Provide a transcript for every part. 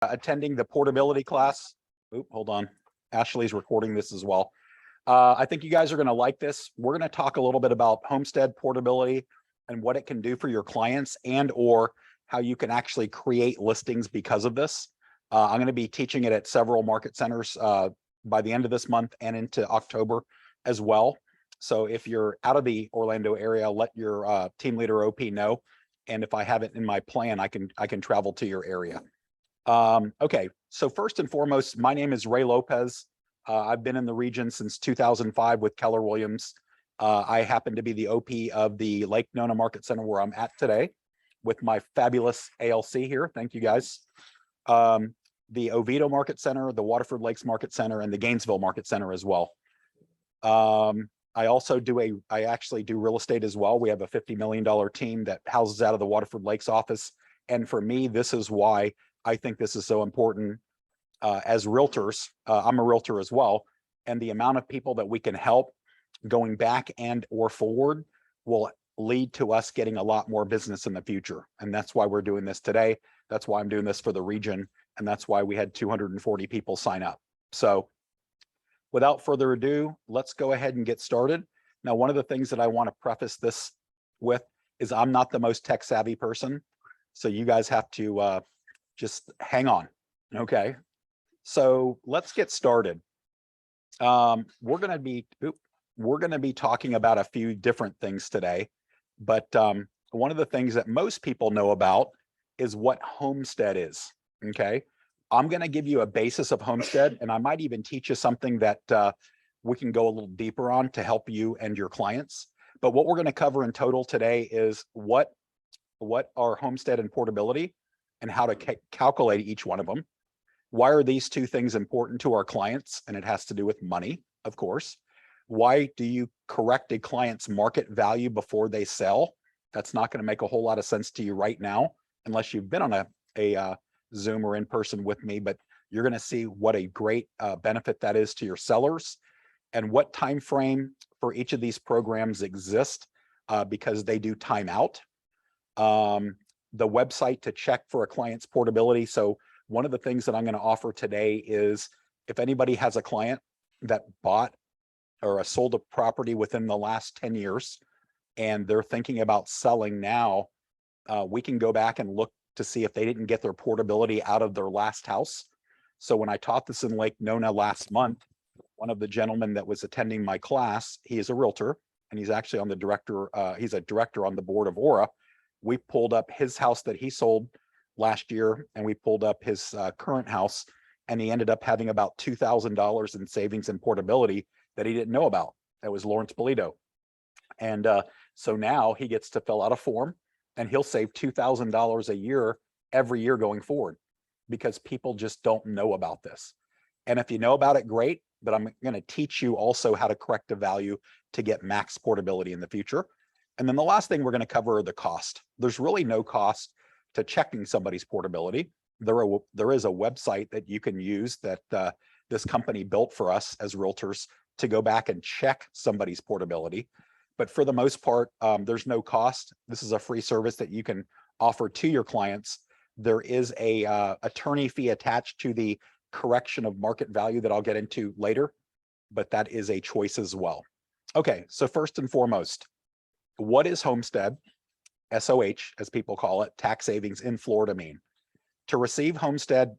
attending the portability class. Oop, hold on. Ashley's recording this as well. I think you guys are going to like this. We're going to talk a little bit about homestead portability and what it can do for your clients, and or how you can actually create listings because of this. I'm going to be teaching it at several market centers by the end of this month and into October as well. So if you're out of the Orlando area, let your team leader OP know. And if I have it in my plan, I can travel to your area. Okay, so first and foremost, my name is Ray Lopez. I've been in the region since 2005 with Keller Williams. I happen to be the OP of the Lake Nona Market Center where I'm at today with my fabulous ALC here. Thank you guys. The Oviedo Market Center, the Waterford Lakes Market Center, and the Gainesville Market Center as well. I also I actually do real estate as well. We have a $50 million team that houses out of the Waterford Lakes office. And for me, this is why I think this is so important as realtors. I'm a realtor as well. And the amount of people that we can help going back and or forward will lead to us getting a lot more business in the future. And that's why we're doing this today. That's why I'm doing this for the region. And that's why we had 240 people sign up. So without further ado, let's go ahead and get started. Now, one of the things that I want to preface this with is I'm not the most tech savvy person. So you guys have to just hang on. Okay. So let's get started. We're going to be talking about a few different things today, but one of the things that most people know about is what homestead is. Okay. I'm going to give you a basis of homestead, and I might even teach you something that we can go a little deeper on to help you and your clients. But what we're going to cover in total today is what are homestead and portability and how to calculate each one of them. Why are these two things important to our clients? And it has to do with money, of course. Why do you correct a client's market value before they sell? That's not going to make a whole lot of sense to you right now, unless you've been on a Zoom or in person with me, but you're going to see what a great benefit that is to your sellers and what time frame for each of these programs exist because they do time out. The website to check for a client's portability. So one of the things that I'm going to offer today is if anybody has a client that bought or sold a property within the last 10 years and they're thinking about selling now, we can go back and look to see if they didn't get their portability out of their last house. So when I taught this in Lake Nona last month, one of the gentlemen that was attending my class, he is a realtor and he's actually on the director, he's a director on the board of Aura. We pulled up his house that he sold last year and we pulled up his current house, and he ended up having about $2,000 in savings and portability that he didn't know about. That was Lawrence Polito. And so now he gets to fill out a form and he'll save $2,000 a year every year going forward because people just don't know about this. And if you know about it, great, but I'm going to teach you also how to correct a value to get max portability in the future. And then the last thing we're going to cover are the cost. There's really no cost to checking somebody's portability. There is a website that you can use that this company built for us as realtors to go back and check somebody's portability. But for the most part, there's no cost. This is a free service that you can offer to your clients. There is a attorney fee attached to the correction of market value that I'll get into later, but that is a choice as well. Okay, so first and foremost, what is homestead, SOH, as people call it, tax savings in Florida mean? To receive homestead,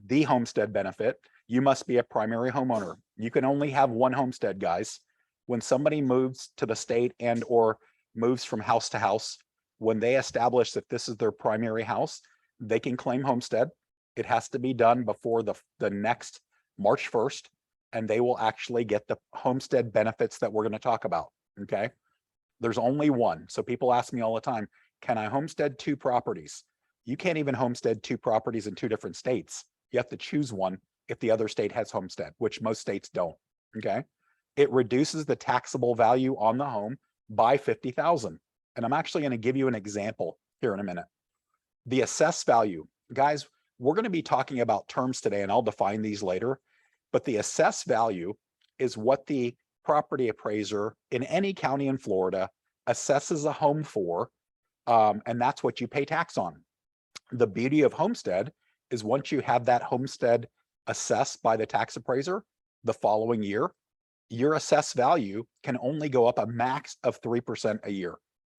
the homestead benefit, you must be a primary homeowner. You can only have one homestead, guys. When somebody moves to the state and or moves from house to house, when they establish that this is their primary house, they can claim homestead. It has to be done before the next March 1st, and they will actually get the homestead benefits that we're going to talk about, okay? There's only one. So people ask me all the time, can I homestead two properties? You can't even homestead two properties in two different states. You have to choose one if the other state has homestead, which most states don't, okay? It reduces the taxable value on the home by $50,000. And I'm actually going to give you an example here in a minute. The assessed value, guys, we're going to be talking about terms today, and I'll define these later. But the assessed value is what the property appraiser in any county in Florida assesses a home for, and that's what you pay tax on. The beauty of homestead is once you have that homestead assessed by the tax appraiser the following year, your assessed value can only go up a max of 3% a year.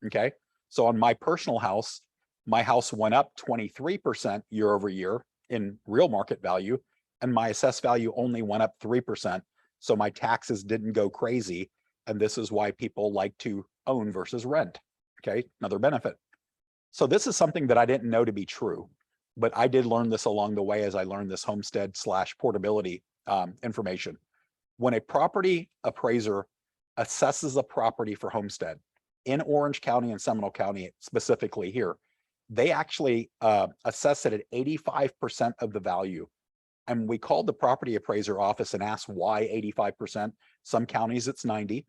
Okay. So on my personal house, my house went up 23% year over year in real market value, and my assessed value only went up 3%. So my taxes didn't go crazy. And this is why people like to own versus rent. Okay. Another benefit. So this is something that I didn't know to be true, but I did learn this along the way as I learned this homestead / portability information. When a property appraiser assesses a property for homestead in Orange County and Seminole County, specifically here, they actually assess it at 85% of the value. And we called the property appraiser office and asked why 85%. Some counties it's 90,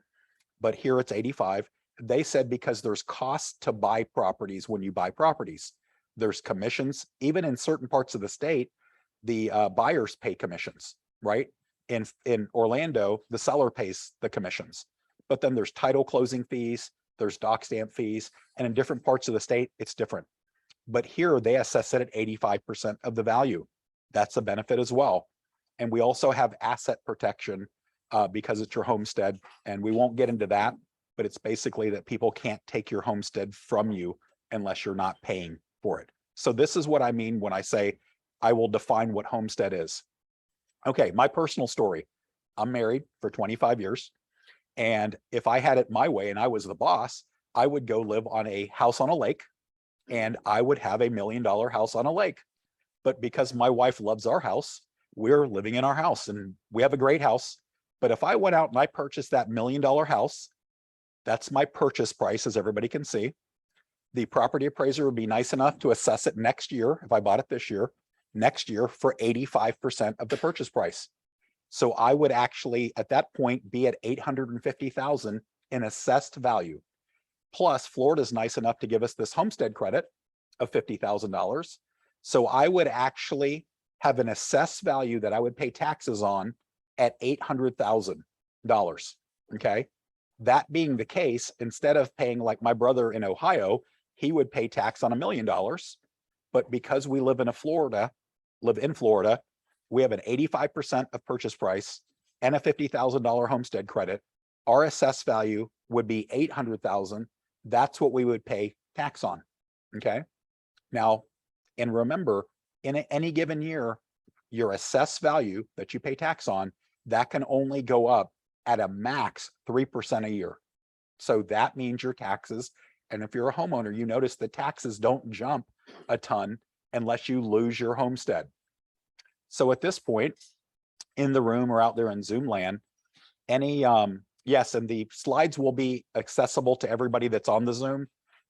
but here it's 85. They said because there's costs to buy properties when you buy properties. There's commissions, even in certain parts of the state, the buyers pay commissions, right? In Orlando, the seller pays the commissions, but then there's title closing fees, there's doc stamp fees, and in different parts of the state, it's different. But here they assess it at 85% of the value. That's a benefit as well. And we also have asset protection because it's your homestead, and we won't get into that, but it's basically that people can't take your homestead from you unless you're not paying for it. So this is what I mean when I say I will define what homestead is. Okay, my personal story. I'm married for 25 years. And if I had it my way and I was the boss, I would go live on a house on a lake, and I would have $1 million house on a lake. But because my wife loves our house, we're living in our house and we have a great house. But if I went out and I purchased that $1 million house, that's my purchase price, as everybody can see. The property appraiser would be nice enough to assess it next year, if I bought it this year, next year for 85% of the purchase price. So I would actually, at that point, be at $850,000 in assessed value. Plus, Florida's nice enough to give us this homestead credit of $50,000. So I would actually have an assessed value that I would pay taxes on at $800,000. Okay. That being the case, instead of paying like my brother in Ohio, he would pay tax on $1 million. But because we live in Florida, we have an 85% of purchase price and a $50,000 homestead credit. Our assessed value would be $800,000. That's what we would pay tax on. Okay. Now, and remember, in any given year, your assessed value that you pay tax on, that can only go up at a max 3% a year. So that means your taxes, and if you're a homeowner, you notice the taxes don't jump a ton unless you lose your homestead. So at this point in the room or out there in Zoom land, yes, and the slides will be accessible to everybody that's on the Zoom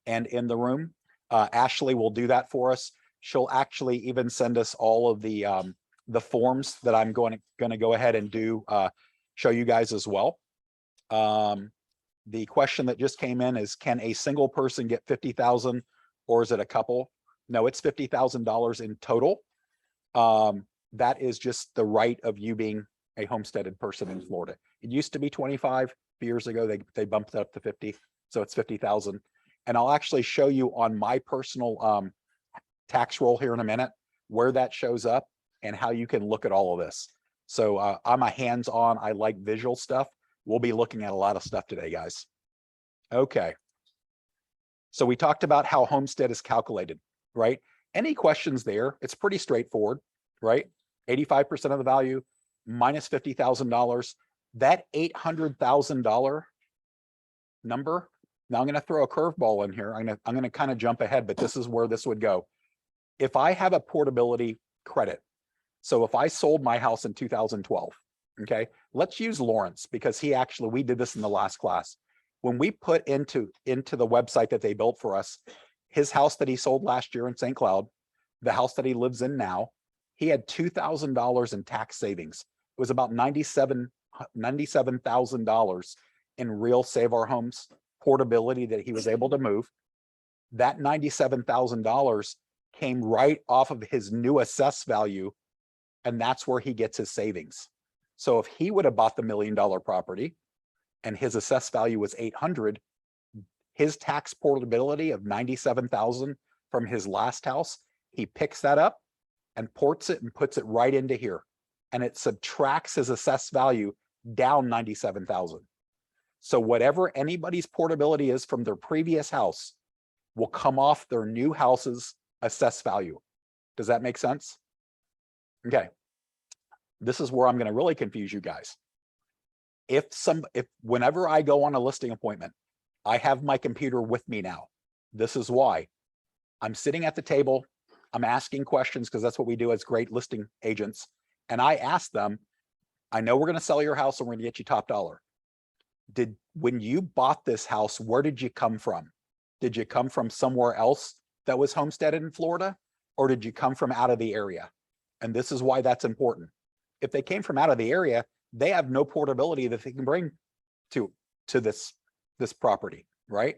and in the room. Ashley will do that for us. She'll actually even send us all of the forms that I'm going to go ahead and do, show you guys as well. The question that just came in is, can a single person get 50,000 or is it a couple? No, it's $50,000 in total. That is just the right of you being a homesteaded person in Florida. It used to be 25 years ago. They bumped it up to 50. So it's 50,000. And I'll actually show you on my personal tax roll here in a minute where that shows up and how you can look at all of this. So I'm a hands-on, I like visual stuff. We'll be looking at a lot of stuff today, guys. Okay. So we talked about how homestead is calculated, right? Any questions there? It's pretty straightforward, right? 85% of the value minus $50,000. That $800,000 number. Now I'm going to throw a curveball in here. I'm going to kind of jump ahead, but this is where this would go. If I have a portability credit, so if I sold my house in 2012, okay, let's use Lawrence because we did this in the last class. When we put into the website that they built for us, his house that he sold last year in St. Cloud, the house that he lives in now, he had $2,000 in tax savings. It was about $97,000 in real Save Our Homes portability that he was able to move. That $97,000 came right off of his new assessed value, and that's where he gets his savings. So if he would have bought the $1 million property and his assessed value was 800, his tax portability of 97,000 from his last house, he picks that up and ports it and puts it right into here. And it subtracts his assessed value down 97,000. So whatever anybody's portability is from their previous house will come off their new house's assessed value. Does that make sense? Okay. This is where I'm going to really confuse you guys. If whenever I go on a listing appointment, I have my computer with me now. This is why. I'm sitting at the table. I'm asking questions because that's what we do as great listing agents. And I ask them, I know we're going to sell your house and we're going to get you top dollar. When you bought this house, where did you come from? Did you come from somewhere else that was homesteaded in Florida? Or did you come from out of the area? And this is why that's important. If they came from out of the area, they have no portability that they can bring to this property, right?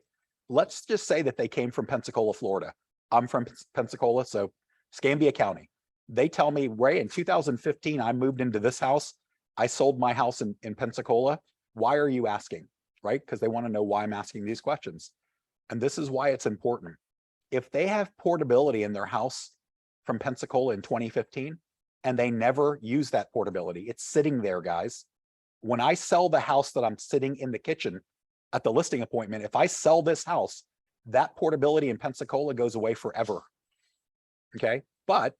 Let's just say that they came from Pensacola, Florida. I'm from Pensacola, so Escambia County. They tell me, Ray, in 2015, I moved into this house. I sold my house in Pensacola. Why are you asking, right? Because they want to know why I'm asking these questions. And this is why it's important. If they have portability in their house from Pensacola in 2015, and they never use that portability, it's sitting there, guys. When I sell the house that I'm sitting in the kitchen at the listing appointment, if I sell this house, that portability in Pensacola goes away forever. Okay. But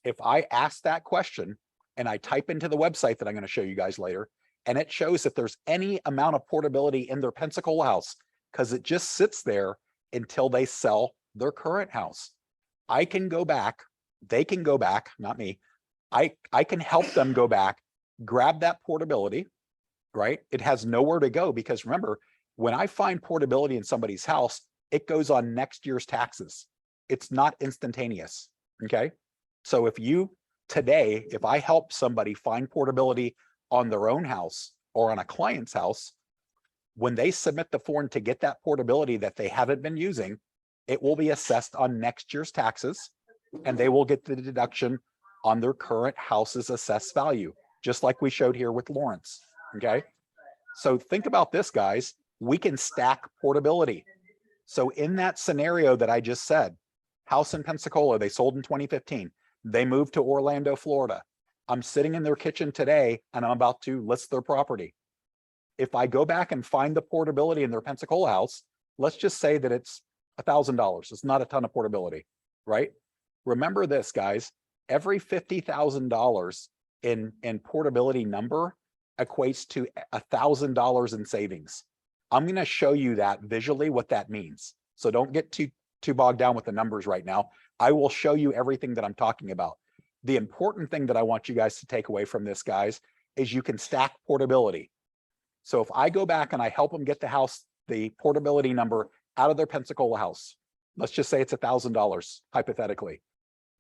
if I ask that question and I type into the website that I'm going to show you guys later, and it shows if there's any amount of portability in their Pensacola house, because it just sits there until they sell their current house, I can go back, they can go back, not me. I can help them go back, grab that portability, right? It has nowhere to go because remember, when I find portability in somebody's house, it goes on next year's taxes. It's not instantaneous, okay? So if I help somebody find portability on their own house or on a client's house, when they submit the form to get that portability that they haven't been using, it will be assessed on next year's taxes and they will get the deduction on their current house's assessed value, just like we showed here with Lawrence, okay? So think about this, guys. We can stack portability. So in that scenario that I just said, house in Pensacola, they sold in 2015. They moved to Orlando, Florida. I'm sitting in their kitchen today and I'm about to list their property. If I go back and find the portability in their Pensacola house, let's just say that it's $1,000. It's not a ton of portability, right? Remember this, guys. Every $50,000 in portability number equates to $1,000 in savings. I'm going to show you that visually what that means. So don't get too bogged down with the numbers right now. I will show you everything that I'm talking about. The important thing that I want you guys to take away from this, guys, is you can stack portability. So if I go back and I help them get the portability number out of their Pensacola house, let's just say it's $1,000 hypothetically.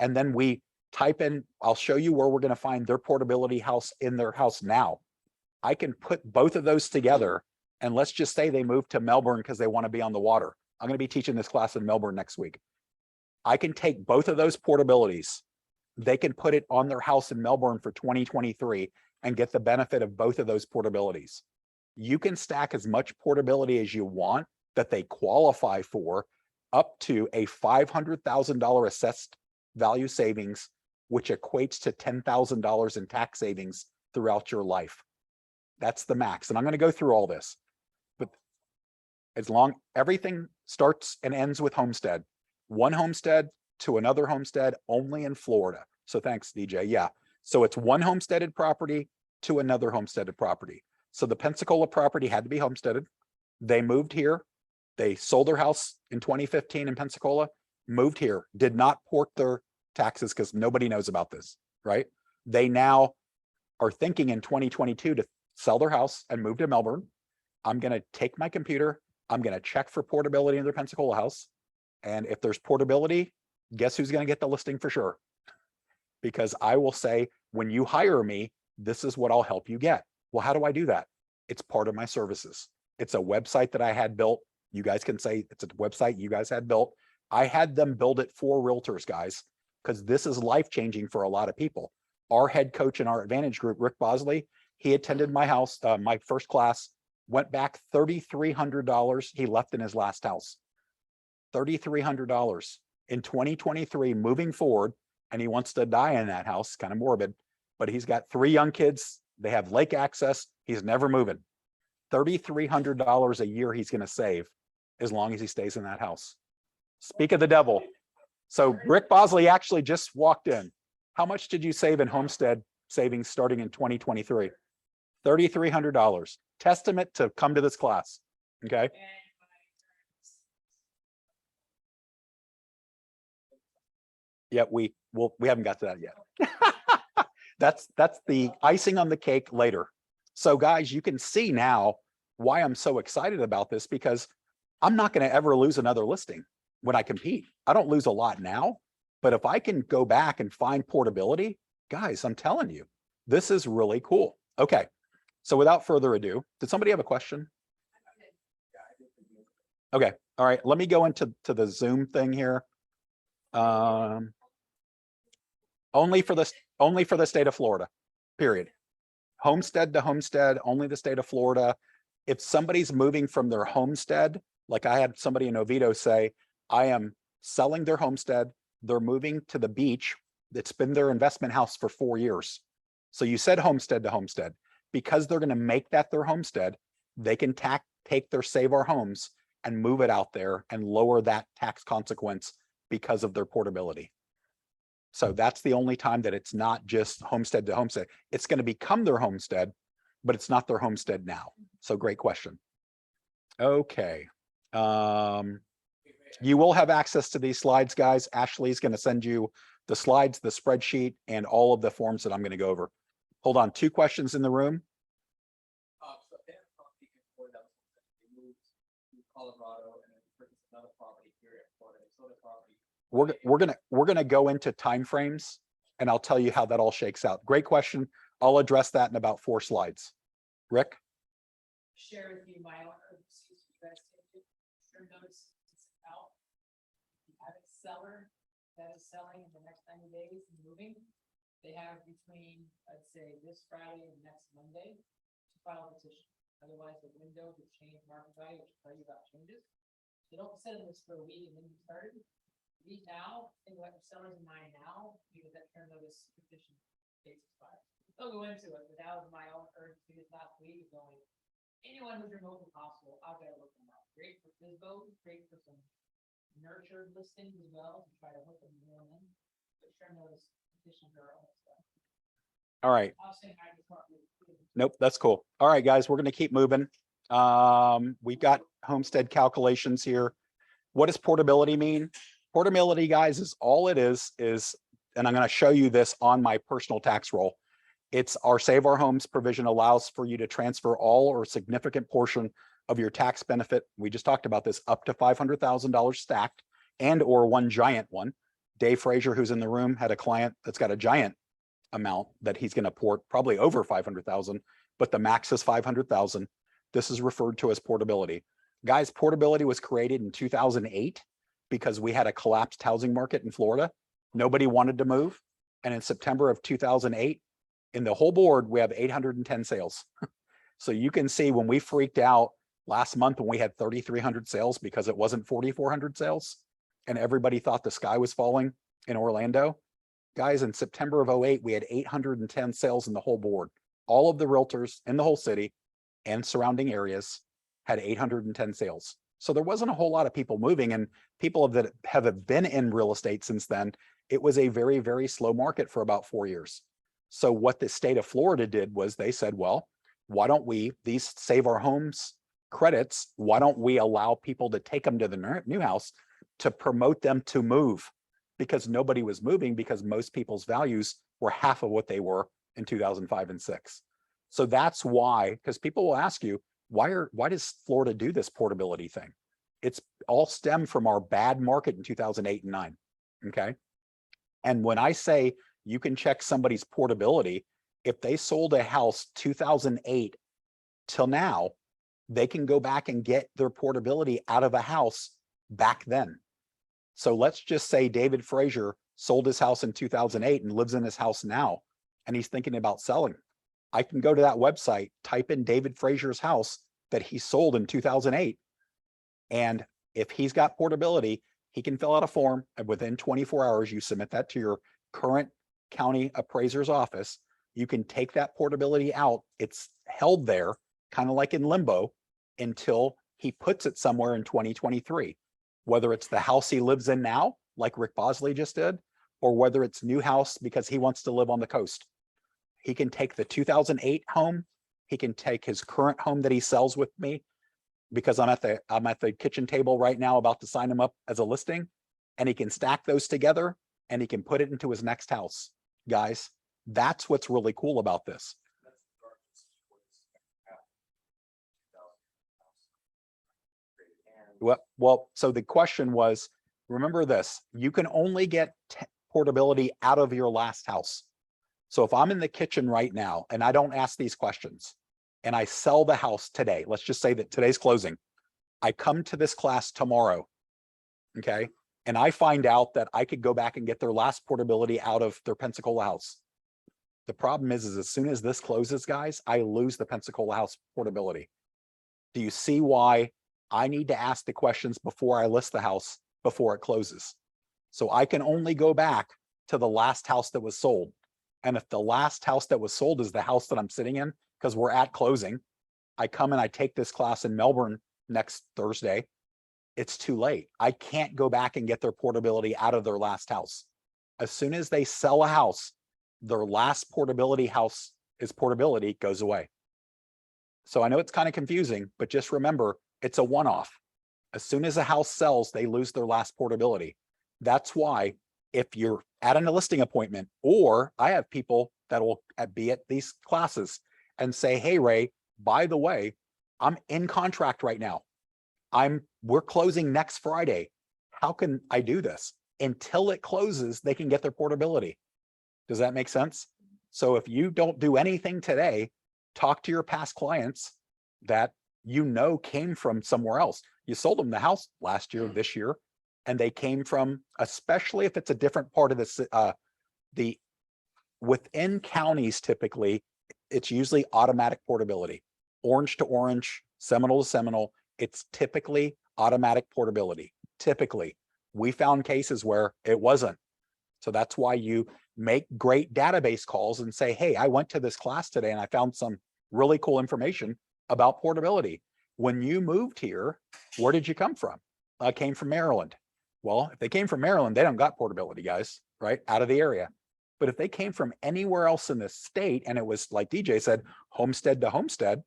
And then we type in, I'll show you where we're going to find their portability house in their house now. I can put both of those together. And let's just say they moved to Melbourne because they want to be on the water. I'm going to be teaching this class in Melbourne next week. I can take both of those portabilities. They can put it on their house in Melbourne for 2023 and get the benefit of both of those portabilities. You can stack as much portability as you want that they qualify for, up to a $500,000 assessed value savings, which equates to $10,000 in tax savings throughout your life. That's the max. And I'm going to go through all this, but everything starts and ends with homestead. One homestead to another homestead only in Florida. So thanks, DJ. Yeah. So it's one homesteaded property to another homesteaded property. So the Pensacola property had to be homesteaded. They moved here. They sold their house in 2015 in Pensacola, moved here, did not port their taxes because nobody knows about this, right? They now are thinking in 2022 to sell their house and move to Melbourne. I'm going to take my computer. I'm going to check for portability in their Pensacola house. And if there's portability, guess who's going to get the listing for sure? Because I will say, when you hire me, this is what I'll help you get. Well, how do I do that? It's part of my services. It's a website that I had built. You guys can say it's a website you guys had built. I had them build it for realtors, guys, because this is life-changing for a lot of people. Our head coach in our Advantage group, Rick Bosley, he attended my house, my first class, went back $3,300 he left in his last house. $3,300 in 2023, moving forward. and he wants to die in that house. Kind of morbid, but he's got 3 young kids. They have lake access. He's never moving. $3,300 a year he's going to save as long as he stays in that house. Speak of the devil. So Rick Bosley actually just walked in. How much did you save in homestead savings starting in 2023? $3,300. Testament to come to this class. Okay. Yeah, we haven't got to that yet. That's the icing on the cake later. So guys, you can see now why I'm so excited about this, because I'm not going to ever lose another listing when I compete. I don't lose a lot now, but if I can go back and find portability, guys, I'm telling you, this is really cool. Okay. So without further ado, did somebody have a question? Okay. All right. Let me go into the Zoom thing here. Only for the state of Florida, period. Homestead to homestead, only the state of Florida. If somebody's moving from their homestead, like I had somebody in Oviedo say, I am selling their homestead, they're moving to the beach. It's been their investment house for 4 years. So you said homestead to homestead. Because they're going to make that their homestead, they can take their Save Our Homes and move it out there and lower that tax consequence because of their portability. So that's the only time that it's not just homestead to homestead. It's going to become their homestead, but it's not their homestead now. So great question. Okay. You will have access to these slides, guys. Ashley's going to send you the slides, the spreadsheet, and all of the forms that I'm going to go over. Hold on, 2 questions in the room. So they have a property in Florida that they moved to Colorado and then purchased another property here in Florida. They sold the property. We're gonna go into timeframes, and I'll tell you how that all shakes out. Great question. I'll address that in about 4 slides. Rick? Share with you my own overseas you guys take it. Sure notice it's out. You have a seller that is selling in the next 90 days and moving. They have between, I'd say, this Friday and next Monday to file a petition. Otherwise, the window to change market value, which will tell you about changes. They don't sit in this for a week and then you started. Leave now, think about your sellers in mind now, because that term notice petition dates expire. They'll go into it, but that was my own urgency this last week, going, anyone who's remotely possible, I've got to look them up. Great for FISBO, great for some nurtured listings as well, to try to hook them in. But term notice petitions are all stuff. All right. I was saying I just want to. Nope, that's cool. All right, guys, we're going to keep moving. We've got homestead calculations here. What does portability mean? Portability, guys, is all it is, and I'm going to show you this on my personal tax roll. It's our Save Our Homes provision allows for you to transfer all or significant portion of your tax benefit. We just talked about this, up to $500,000 stacked, and or one giant one. Dave Frazier, who's in the room, had a client that's got a giant amount that he's going to port, probably over 500,000, but the max is 500,000. This is referred to as portability. Guys, portability was created in 2008 because we had a collapsed housing market in Florida. Nobody wanted to move. And in September of 2008, in the whole board, we have 810 sales. So you can see when we freaked out last month when we had 3,300 sales because it wasn't 4,400 sales and everybody thought the sky was falling in Orlando. Guys, in September of 08, we had 810 sales in the whole board. All of the realtors in the whole city and surrounding areas had 810 sales. So there wasn't a whole lot of people moving, and people that have been in real estate since then, it was a very, very slow market for about 4 years. So what the state of Florida did was they said, well, why don't we, these Save Our Homes credits, why don't we allow people to take them to the new house to promote them to move? Because nobody was moving, because most people's values were half of what they were in 2005 and 6. So that's why, because people will ask you, why does Florida do this portability thing? It's all stemmed from our bad market in 2008 and 9. Okay. And when I say you can check somebody's portability, if they sold a house 2008 till now, they can go back and get their portability out of a house back then. So let's just say David Frazier sold his house in 2008 and lives in his house now, and he's thinking about selling. I can go to that website, type in David Frazier's house that he sold in 2008. And if he's got portability, he can fill out a form, and within 24 hours, you submit that to your current county appraiser's office, you can take that portability out. It's held there, kind of like in limbo, until he puts it somewhere in 2023. Whether it's the house he lives in now, like Rick Bosley just did, or whether it's new house because he wants to live on the coast. He can take the 2008 home. He can take his current home that he sells with me, because I'm at the kitchen table right now about to sign him up as a listing, and he can stack those together and he can put it into his next house. Guys, that's what's really cool about this. Well, so the question was, remember this, you can only get portability out of your last house. So if I'm in the kitchen right now and I don't ask these questions and I sell the house today, let's just say that today's closing, I come to this class tomorrow, okay? And I find out that I could go back and get their last portability out of their Pensacola house. The problem is as soon as this closes, guys, I lose the Pensacola house portability. Do you see why I need to ask the questions before I list the house before it closes? So I can only go back to the last house that was sold. And if the last house that was sold is the house that I'm sitting in, because we're at closing, I come and I take this class in Melbourne next Thursday, it's too late. I can't go back and get their portability out of their last house. As soon as they sell a house, their last portability house is portability goes away. So I know it's kind of confusing, but just remember, it's a one-off. As soon as a house sells, they lose their last portability. That's why if you're at a listing appointment, or I have people that will be at these classes and say, hey, Ray, by the way, I'm in contract right now. We're closing next Friday. How can I do this? Until it closes, they can get their portability. Does that make sense? So if you don't do anything today, talk to your past clients that you know came from somewhere else. You sold them the house last year, this year, and they came from, especially if it's a different part of the within counties, typically, it's usually automatic portability. Orange to Orange, Seminole to Seminole, it's typically automatic portability. Typically, we found cases where it wasn't. So that's why you make great database calls and say, hey, I went to this class today and I found some really cool information about portability. When you moved here, where did you come from? I came from Maryland. Well, if they came from Maryland, they don't got portability, guys, right? Out of the area. But if they came from anywhere else in the state, and it was like DJ said, homestead to homestead,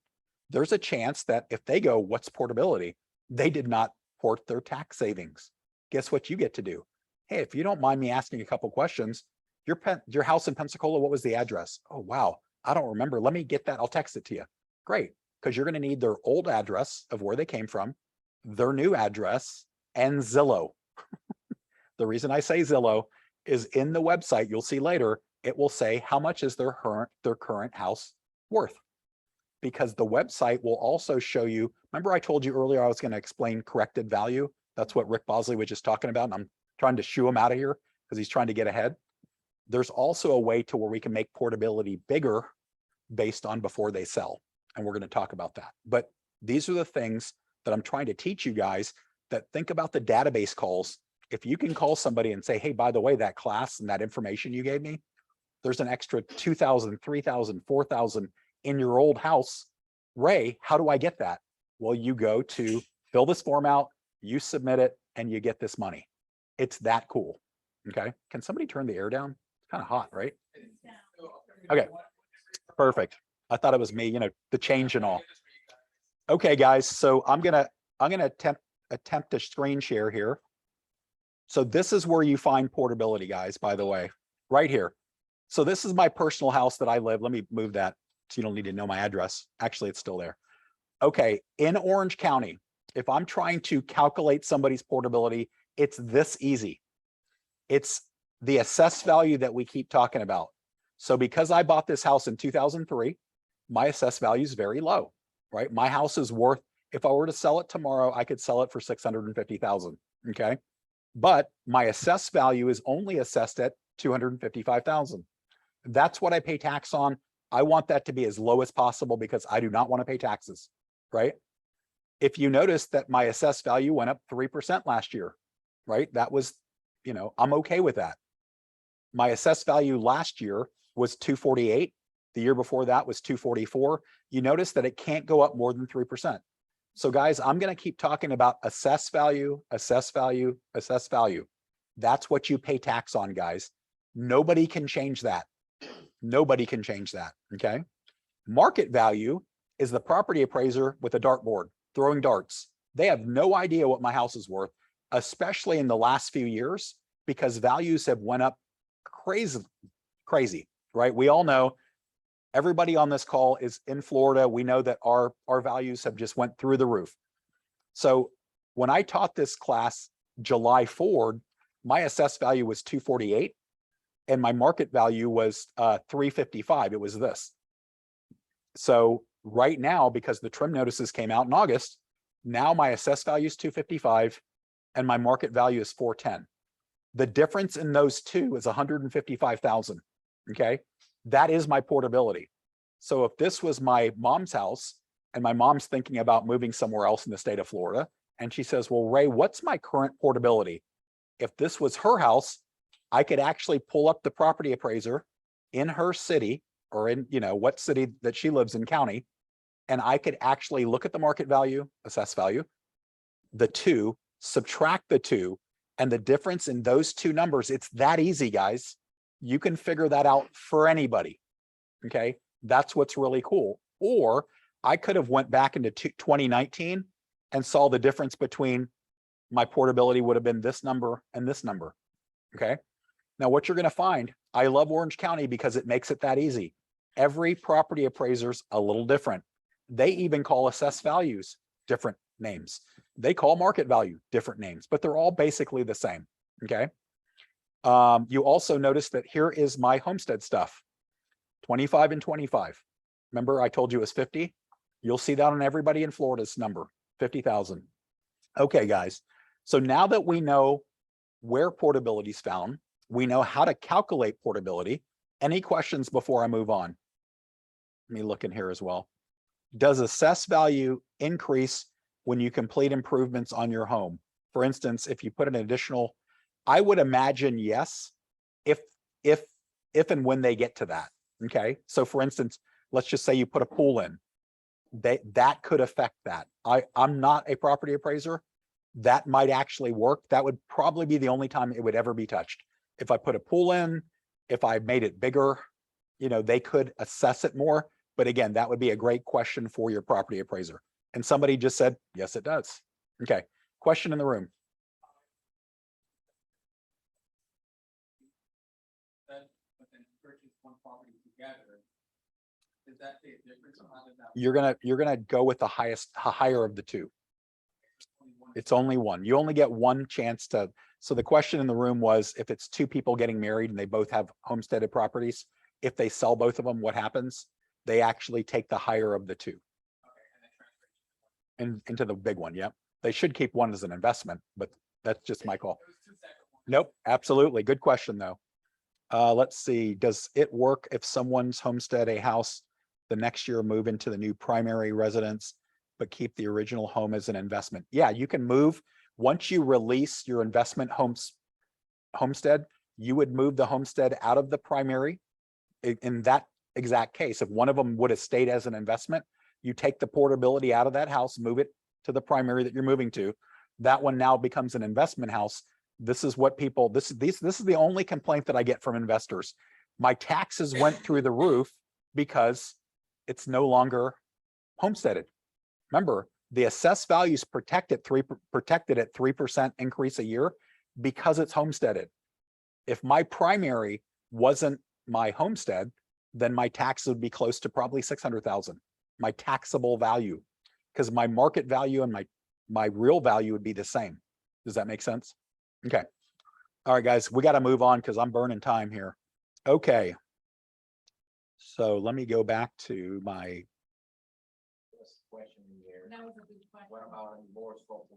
there's a chance that if they go, what's portability? They did not port their tax savings. Guess what you get to do? Hey, if you don't mind me asking a couple questions, your house in Pensacola, what was the address? Oh, wow, I don't remember. Let me get that. I'll text it to you. Great, because you're going to need their old address of where they came from, their new address, and Zillow. The reason I say Zillow is in the website, you'll see later, it will say how much is their current house worth. Because the website will also show you, remember I told you earlier I was going to explain corrected value? That's what Rick Bosley was just talking about, and I'm trying to shoo him out of here because he's trying to get ahead. There's also a way to where we can make portability bigger based on before they sell. And we're going to talk about that. But these are the things that I'm trying to teach you guys, that think about the database calls. If you can call somebody and say, hey, by the way, that class and that information you gave me, there's an extra 2,000, 3,000, 4,000 in your old house. Ray, how do I get that? Well, you go to fill this form out, you submit it, and you get this money. It's that cool. Okay. Can somebody turn the air down? It's kind of hot, right? Okay. Perfect. I thought it was me, the change and all. Okay, guys. So I'm gonna attempt to screen share here. So this is where you find portability, guys, by the way, right here. So this is my personal house that I live. Let me move that so you don't need to know my address. Actually, it's still there. Okay, in Orange County, if I'm trying to calculate somebody's portability, it's this easy. It's the assessed value that we keep talking about. So because I bought this house in 2003, my assessed value is very low, right? My house is worth, if I were to sell it tomorrow, I could sell it for $650,000, okay? But my assessed value is only assessed at $255,000. That's what I pay tax on. I want that to be as low as possible because I do not want to pay taxes, right? If you notice that my assessed value went up 3% last year, right? That was, I'm okay with that. My assessed value last year was 248. The year before that was 244. You notice that it can't go up more than 3%. So guys, I'm going to keep talking about assessed value, assessed value, assessed value. That's what you pay tax on, guys. Nobody can change that. Nobody can change that. Okay. Market value is the property appraiser with a dartboard throwing darts. They have no idea what my house is worth, especially in the last few years, because values have went up crazy, right? We all know, everybody on this call is in Florida. We know that our values have just went through the roof. So when I taught this class July forward, my assessed value was 248 and my market value was 355. It was this. So right now, because the trim notices came out in August, now my assessed value is 255 and my market value is 410. The difference in those two is 155,000. Okay. That is my portability. So if this was my mom's house and my mom's thinking about moving somewhere else in the state of Florida, and she says, well, Ray, what's my current portability? If this was her house, I could actually pull up the property appraiser in her city or in, what city that she lives in county. And I could actually look at the market value, assessed value, the two, subtract the two, and the difference in those two numbers. It's that easy, guys. You can figure that out for anybody. Okay. That's what's really cool. Or I could have went back into 2019 and saw the difference between my portability would have been this number and this number. Okay. Now what you're going to find, I love Orange County because it makes it that easy. Every property appraiser's a little different. They even call assessed values different names. They call market value different names, but they're all basically the same. Okay. You also notice that here is my homestead stuff, 25 and 25. Remember I told you it was 50? You'll see that on everybody in Florida's number, 50,000. Okay, guys. So now that we know where portability is found, we know how to calculate portability. Any questions before I move on? Let me look in here as well. Does assessed value increase when you complete improvements on your home? For instance, if you put an additional, I would imagine yes, if and when they get to that. Okay. So for instance, let's just say you put a pool in, that could affect that. I'm not a property appraiser. That might actually work. That would probably be the only time it would ever be touched. If I put a pool in, if I made it bigger, they could assess it more. But again, that would be a great question for your property appraiser. And somebody just said, yes, it does. Okay. Question in the room. But then purchase one property together. Does that make a difference? Or how does that You're gonna go with the higher of the two. It's only one. You only get one chance to. So the question in the room was, if it's two people getting married and they both have homesteaded properties, if they sell both of them, what happens? They actually take the higher of the two. And into the big one. Yep. They should keep one as an investment, but that's just my call. Nope. Absolutely. Good question though. Let's see. Does it work if someone's homestead a house the next year move into the new primary residence, but keep the original home as an investment? Yeah, you can move. Once you release your investment homestead, you would move the homestead out of the primary. In that exact case, if one of them would have stayed as an investment, you take the portability out of that house, move it to the primary that you're moving to. That one now becomes an investment house. This is what people, this is the only complaint that I get from investors. My taxes went through the roof because it's no longer homesteaded. Remember, the assessed value is protected at 3% increase a year because it's homesteaded. If my primary wasn't my homestead, then my taxes would be close to probably 600,000, my taxable value, because my market value and my real value would be the same. Does that make sense? Okay. All right, guys, we got to move on because I'm burning time here. Okay. So let me go back to my. Question here. That was a good question. What about a divorce couple?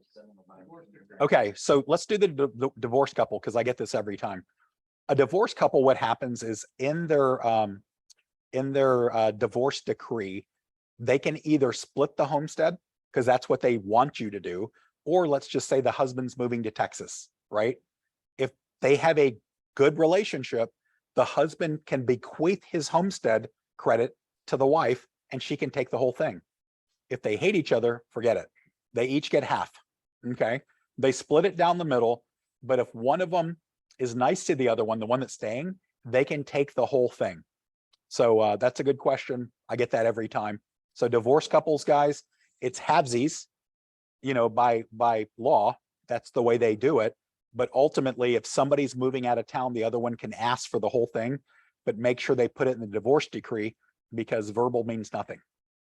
Okay, so let's do the divorce couple because I get this every time. A divorce couple, what happens is in their divorce decree, they can either split the homestead because that's what they want you to do, or let's just say the husband's moving to Texas, right? If they have a good relationship, the husband can bequeath his homestead credit to the wife and she can take the whole thing. If they hate each other, forget it. They each get half. Okay. They split it down the middle, but if one of them is nice to the other one, the one that's staying, they can take the whole thing. So that's a good question. I get that every time. So divorced couples, guys, it's halvesies, by law, that's the way they do it. But ultimately, if somebody's moving out of town, the other one can ask for the whole thing, but make sure they put it in the divorce decree, because verbal means nothing,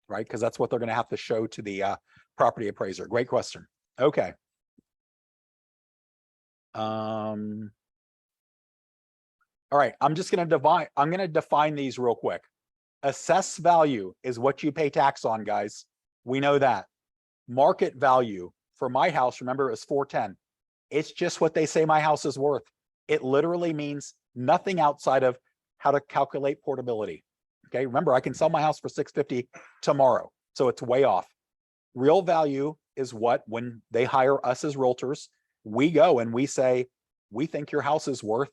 right? Because that's what they're going to have to show to the property appraiser. Great question. Okay. All right, I'm going to define these real quick. Assessed value is what you pay tax on, guys. We know that. Market value for my house, remember, it was 410. It's just what they say my house is worth. It literally means nothing outside of how to calculate portability. Okay, remember, I can sell my house for 650 tomorrow, so it's way off. Real value is what, when they hire us as realtors, we go and we say, we think your house is worth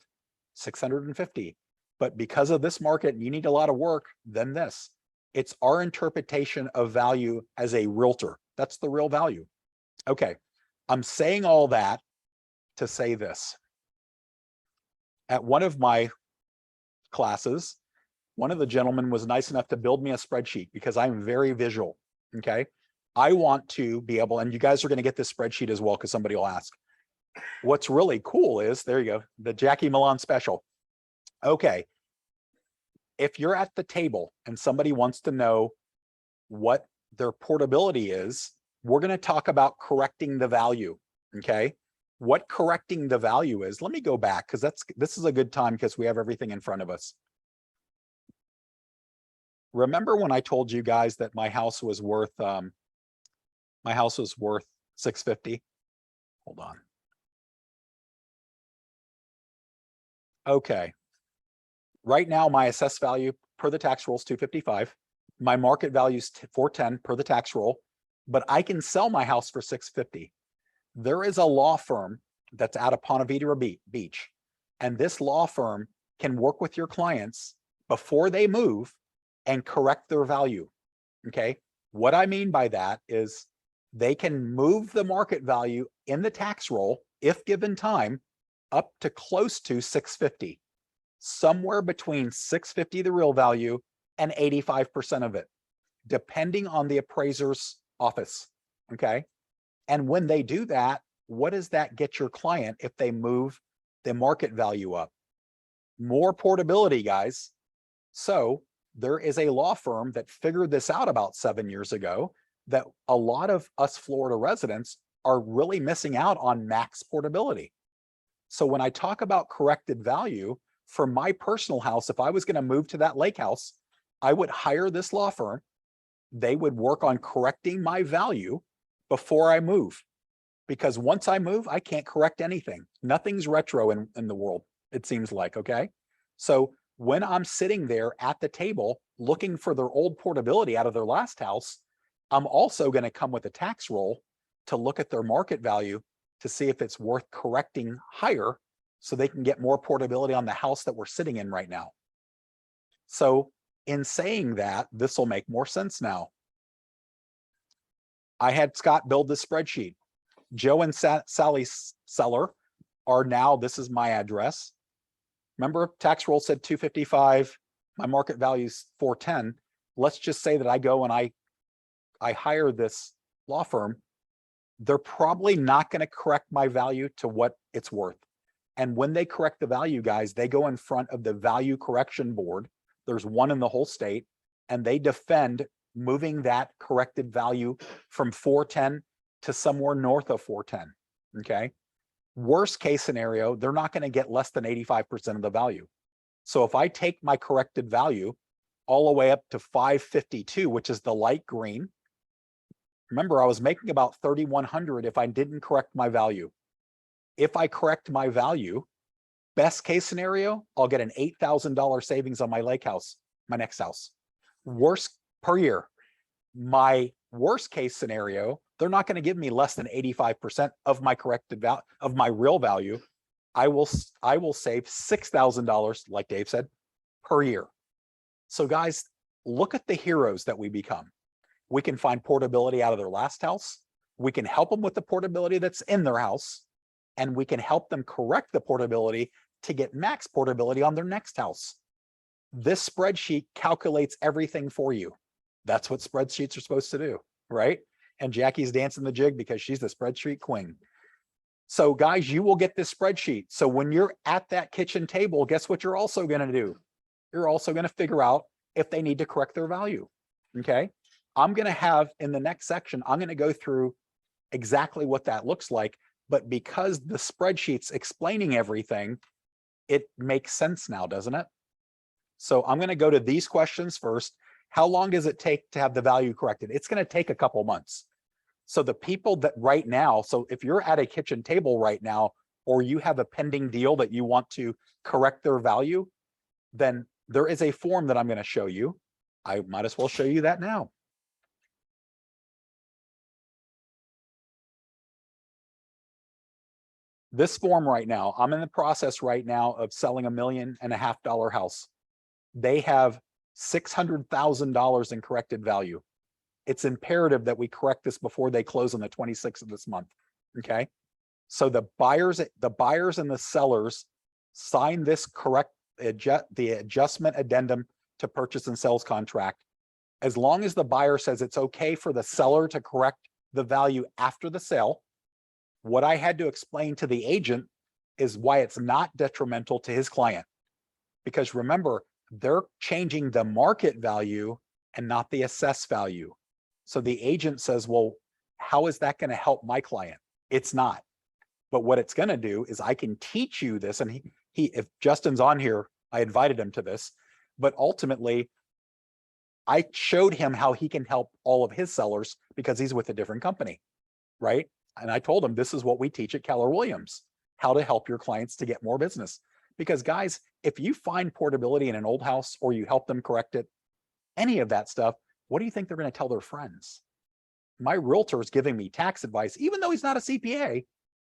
650, but because of this market, you need a lot of work, then this. It's our interpretation of value as a realtor. That's the real value. Okay, I'm saying all that to say this. At one of my classes, one of the gentlemen was nice enough to build me a spreadsheet because I'm very visual. Okay, I want to be able, and you guys are going to get this spreadsheet as well because somebody will ask. What's really cool is, there you go, the Jackie Milan special. Okay, if you're at the table and somebody wants to know what their portability is, we're going to talk about correcting the value. Okay, what correcting the value is, let me go back, because this is a good time because we have everything in front of us. Remember when I told you guys that my house was worth 650? Hold on. Okay. Right now, my assessed value per the tax roll is 255. My market value is 410 per the tax roll, but I can sell my house for 650. There is a law firm that's out of Ponte Vedra Beach, and this law firm can work with your clients before they move and correct their value. Okay. What I mean by that is they can move the market value in the tax roll, if given time, up to close to 650, somewhere between 650, the real value, and 85% of it, depending on the appraiser's office. Okay. And when they do that, what does that get your client if they move the market value up? More portability, guys. So there is a law firm that figured this out about 7 years ago, that a lot of us Florida residents are really missing out on max portability. So when I talk about corrected value for my personal house, if I was going to move to that lake house, I would hire this law firm. They would work on correcting my value before I move, because once I move, I can't correct anything. Nothing's retro in the world, it seems like. Okay. So when I'm sitting there at the table looking for their old portability out of their last house, I'm also going to come with a tax roll to look at their market value to see if it's worth correcting higher so they can get more portability on the house that we're sitting in right now. So in saying that, this will make more sense now. I had Scott build this spreadsheet. Joe and Sally's seller are now, this is my address. Remember, tax roll said 255, my market value is 410. Let's just say that I go and I hire this law firm. They're probably not going to correct my value to what it's worth. And when they correct the value, guys, they go in front of the value correction board. There's one in the whole state, and they defend moving that corrected value from 410 to somewhere north of 410. Okay. Worst case scenario, they're not going to get less than 85% of the value. So if I take my corrected value all the way up to 552, which is the light green, remember, I was making about 3,100 if I didn't correct my value. If I correct my value, best case scenario, I'll get an $8,000 savings on my lake house, my next house. Worst per year. My worst case scenario, they're not going to give me less than 85% of my corrected value, of my real value. I will save $6,000, like Dave said, per year. So guys, look at the heroes that we become. We can find portability out of their last house. We can help them with the portability that's in their house, and we can help them correct the portability to get max portability on their next house. This spreadsheet calculates everything for you. That's what spreadsheets are supposed to do, right? And Jackie's dancing the jig because she's the spreadsheet queen. So guys, you will get this spreadsheet. So when you're at that kitchen table, guess what you're also going to do? You're also going to figure out if they need to correct their value. Okay. I'm going to have in the next section, I'm going to go through exactly what that looks like. But because the spreadsheet's explaining everything, it makes sense now, doesn't it? So I'm going to go to these questions first. How long does it take to have the value corrected? It's going to take a couple months. So the people that right now, so if you're at a kitchen table right now, or you have a pending deal that you want to correct their value, then there is a form that I'm going to show you. I might as well show you that now. This form right now, I'm in the process right now of selling $1.5 million house. They have $600,000 in corrected value. It's imperative that we correct this before they close on the 26th of this month. Okay. So the buyers and the sellers sign this the adjustment addendum to purchase and sales contract. As long as the buyer says it's okay for the seller to correct the value after the sale, what I had to explain to the agent is why it's not detrimental to his client. Because remember, they're changing the market value and not the assessed value. So the agent says, well, how is that going to help my client? It's not. But what it's going to do is I can teach you this. And if Justin's on here, I invited him to this, but ultimately I showed him how he can help all of his sellers because he's with a different company, right? And I told him, this is what we teach at Keller Williams, how to help your clients to get more business. Because guys, if you find portability in an old house or you help them correct it, any of that stuff, what do you think they're going to tell their friends? My realtor is giving me tax advice, even though he's not a CPA,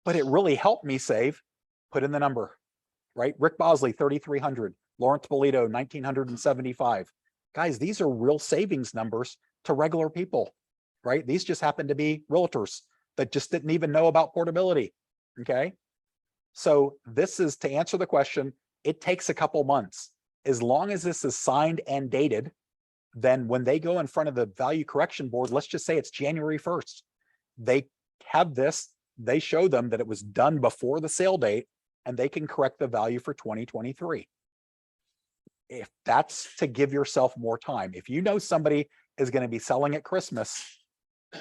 but it really helped me save. Put in the number, right? Rick Bosley, 3,300, Lawrence Bolito, 1,975. Guys, these are real savings numbers to regular people, right? These just happen to be realtors that just didn't even know about portability. Okay. So this is to answer the question. It takes a couple months. As long as this is signed and dated, then when they go in front of the value correction board, let's just say it's January 1st, they have this, they show them that it was done before the sale date and they can correct the value for 2023. If that's to give yourself more time, if you know somebody is going to be selling at Christmas,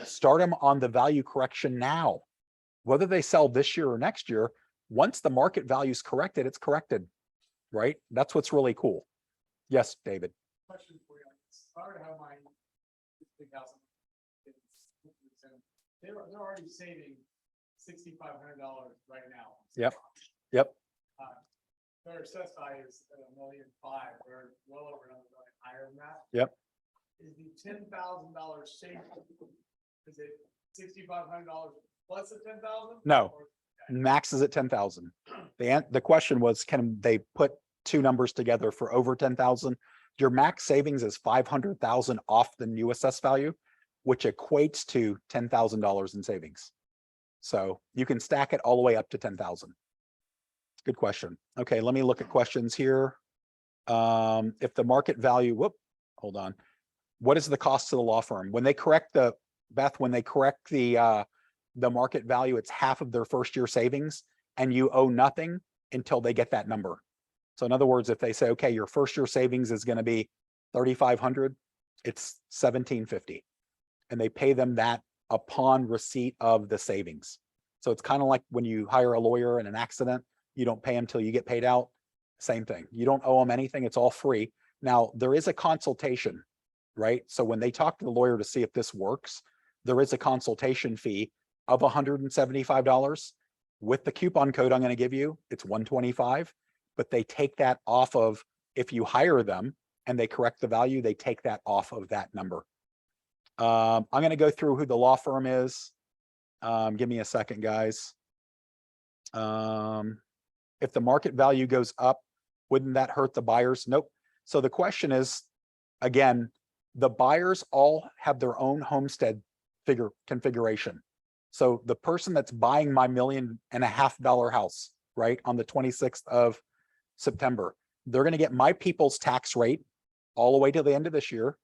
start them on the value correction now. Whether they sell this year or next year, once the market value is corrected, it's corrected, right? That's what's really cool. Yes, David. Question for you. I already have my big house. They're already saving $6,500 right now. Yep. Yep. Their assessed value is $1.5 million. We're well over $1 million higher than that. Yep. Is the $10,000 saving? Is it $6,500 plus the $10,000? No. Max is at 10,000. The question was, can they put two numbers together for over 10,000? Your max savings is 500,000 off the new assessed value, which equates to $10,000 in savings. So you can stack it all the way up to 10,000. Good question. Okay, let me look at questions here. If the market value, hold on. What is the cost to the law firm? When they correct when they correct the market value, it's half of their first year savings and you owe nothing until they get that number. So in other words, if they say, okay, your first year savings is going to be 3,500, it's 1,750. And they pay them that upon receipt of the savings. So it's kind of like when you hire a lawyer in an accident, you don't pay them till you get paid out. Same thing. You don't owe them anything. It's all free. Now there is a consultation, right? So when they talk to the lawyer to see if this works, there is a consultation fee of $175. With the coupon code I'm going to give you, it's $125, but they take that off of, if you hire them and they correct the value, they take that off of that number. I'm going to go through who the law firm is. Give me a second, guys. If the market value goes up, wouldn't that hurt the buyers? Nope. So the question is, again, the buyers all have their own homestead configuration. So the person that's buying my $1.5 million house, right, on the 26th of September, they're going to get my people's tax rate all the way to the end of this year.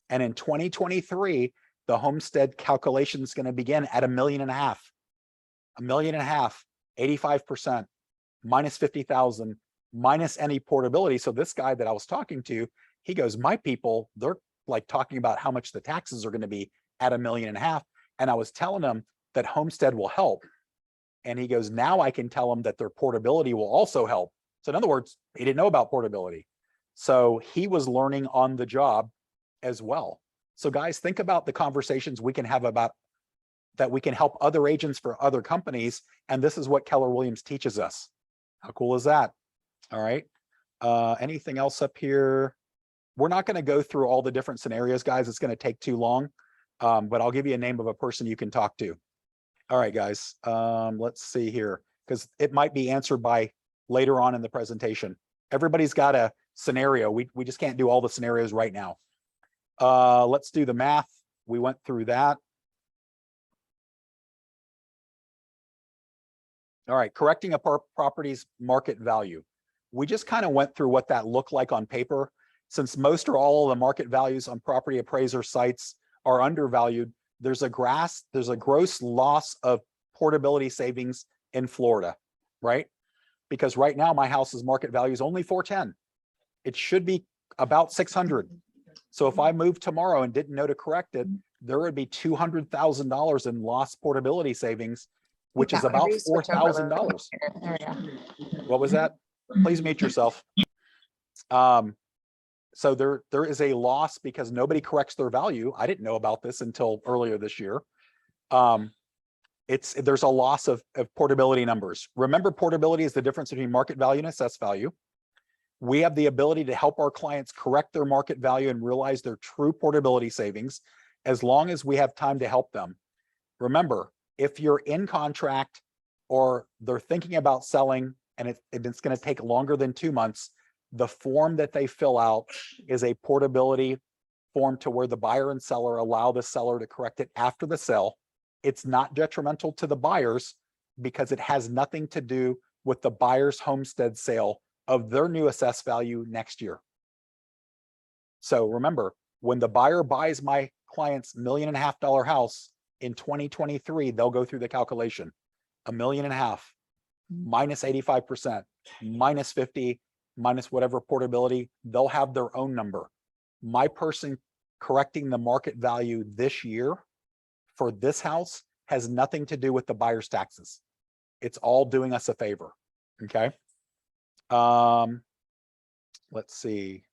And in 2023, the homestead calculation is going to begin at $1.5 million. $1.5 million, 85%, minus 50,000, minus any portability. So this guy that I was talking to, he goes, my people, they're like talking about how much the taxes are going to be at $1.5 million. And I was telling him that homestead will help. And he goes, now I can tell them that their portability will also help. So in other words, he didn't know about portability. So he was learning on the job as well. So guys, think about the conversations we can have about that we can help other agents for other companies. And this is what Keller Williams teaches us. How cool is that? All right. Anything else up here? We're not going to go through all the different scenarios, guys. It's going to take too long. But I'll give you a name of a person you can talk to. All right, guys. Let's see here, because it might be answered by later on in the presentation. Everybody's got a scenario. We just can't do all the scenarios right now. Let's do the math. We went through that. All right, correcting a property's market value. We just kind of went through what that looked like on paper. Since most or all of the market values on property appraiser sites are undervalued, there's a gross loss of portability savings in Florida, right? Because right now my house's market value is only 410. It should be about 600. So if I moved tomorrow and didn't know to correct it, there would be $200,000 in lost portability savings, which is about $4,000. What was that? Please mute yourself. So there is a loss because nobody corrects their value. I didn't know about this until earlier this year. There's a loss of portability numbers. Remember, portability is the difference between market value and assessed value. We have the ability to help our clients correct their market value and realize their true portability savings as long as we have time to help them. Remember, if you're in contract or they're thinking about selling and it's going to take longer than 2 months, the form that they fill out is a portability form to where the buyer and seller allow the seller to correct it after the sale. It's not detrimental to the buyers because it has nothing to do with the buyer's homestead sale of their new assessed value next year. So remember, when the buyer buys my client's $1.5 million house in 2023, they'll go through the calculation. $1.5 million minus 85%, minus 50, minus whatever portability, they'll have their own number. My person correcting the market value this year for this house has nothing to do with the buyer's taxes. It's all doing us a favor. Okay. Let's see.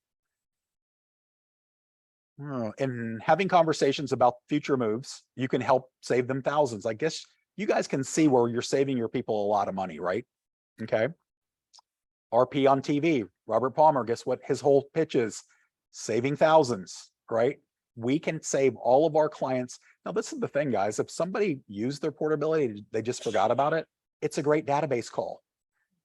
And having conversations about future moves, you can help save them thousands. I guess you guys can see where you're saving your people a lot of money, right? Okay. RP on TV, Robert Palmer, guess what his whole pitch is? Saving thousands, right? We can save all of our clients. Now, this is the thing, guys. If somebody used their portability, they just forgot about it, it's a great database call.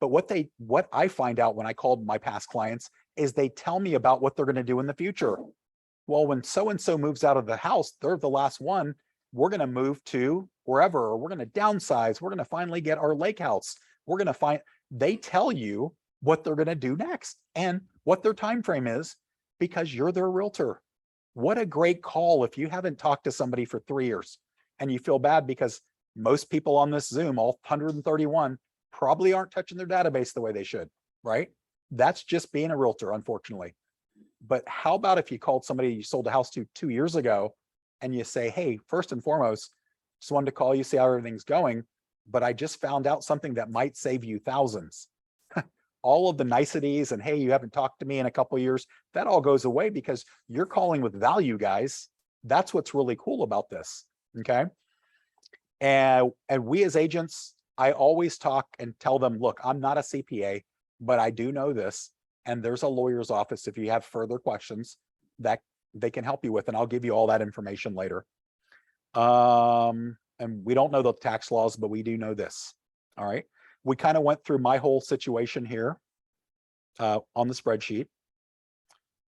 But what I find out when I called my past clients is they tell me about what they're going to do in the future. Well, when so-and-so moves out of the house, they're the last one, we're going to move to wherever, or we're going to downsize. We're going to finally get our lake house. We're going to they tell you what they're going to do next and what their time frame is because you're their realtor. What a great call if you haven't talked to somebody for 3 years and you feel bad because most people on this Zoom, all 131, probably aren't touching their database the way they should, right? That's just being a realtor, unfortunately. But how about if you called somebody you sold a house to 2 years ago and you say, hey, first and foremost, just wanted to call you, see how everything's going, but I just found out something that might save you thousands. All of the niceties and, hey, you haven't talked to me in a couple of years, that all goes away because you're calling with value, guys. That's what's really cool about this, okay? And we as agents, I always talk and tell them, look, I'm not a CPA, but I do know this. And there's a lawyer's office if you have further questions that they can help you with, and I'll give you all that information later. And we don't know the tax laws, but we do know this, all right? We kind of went through my whole situation here on the spreadsheet.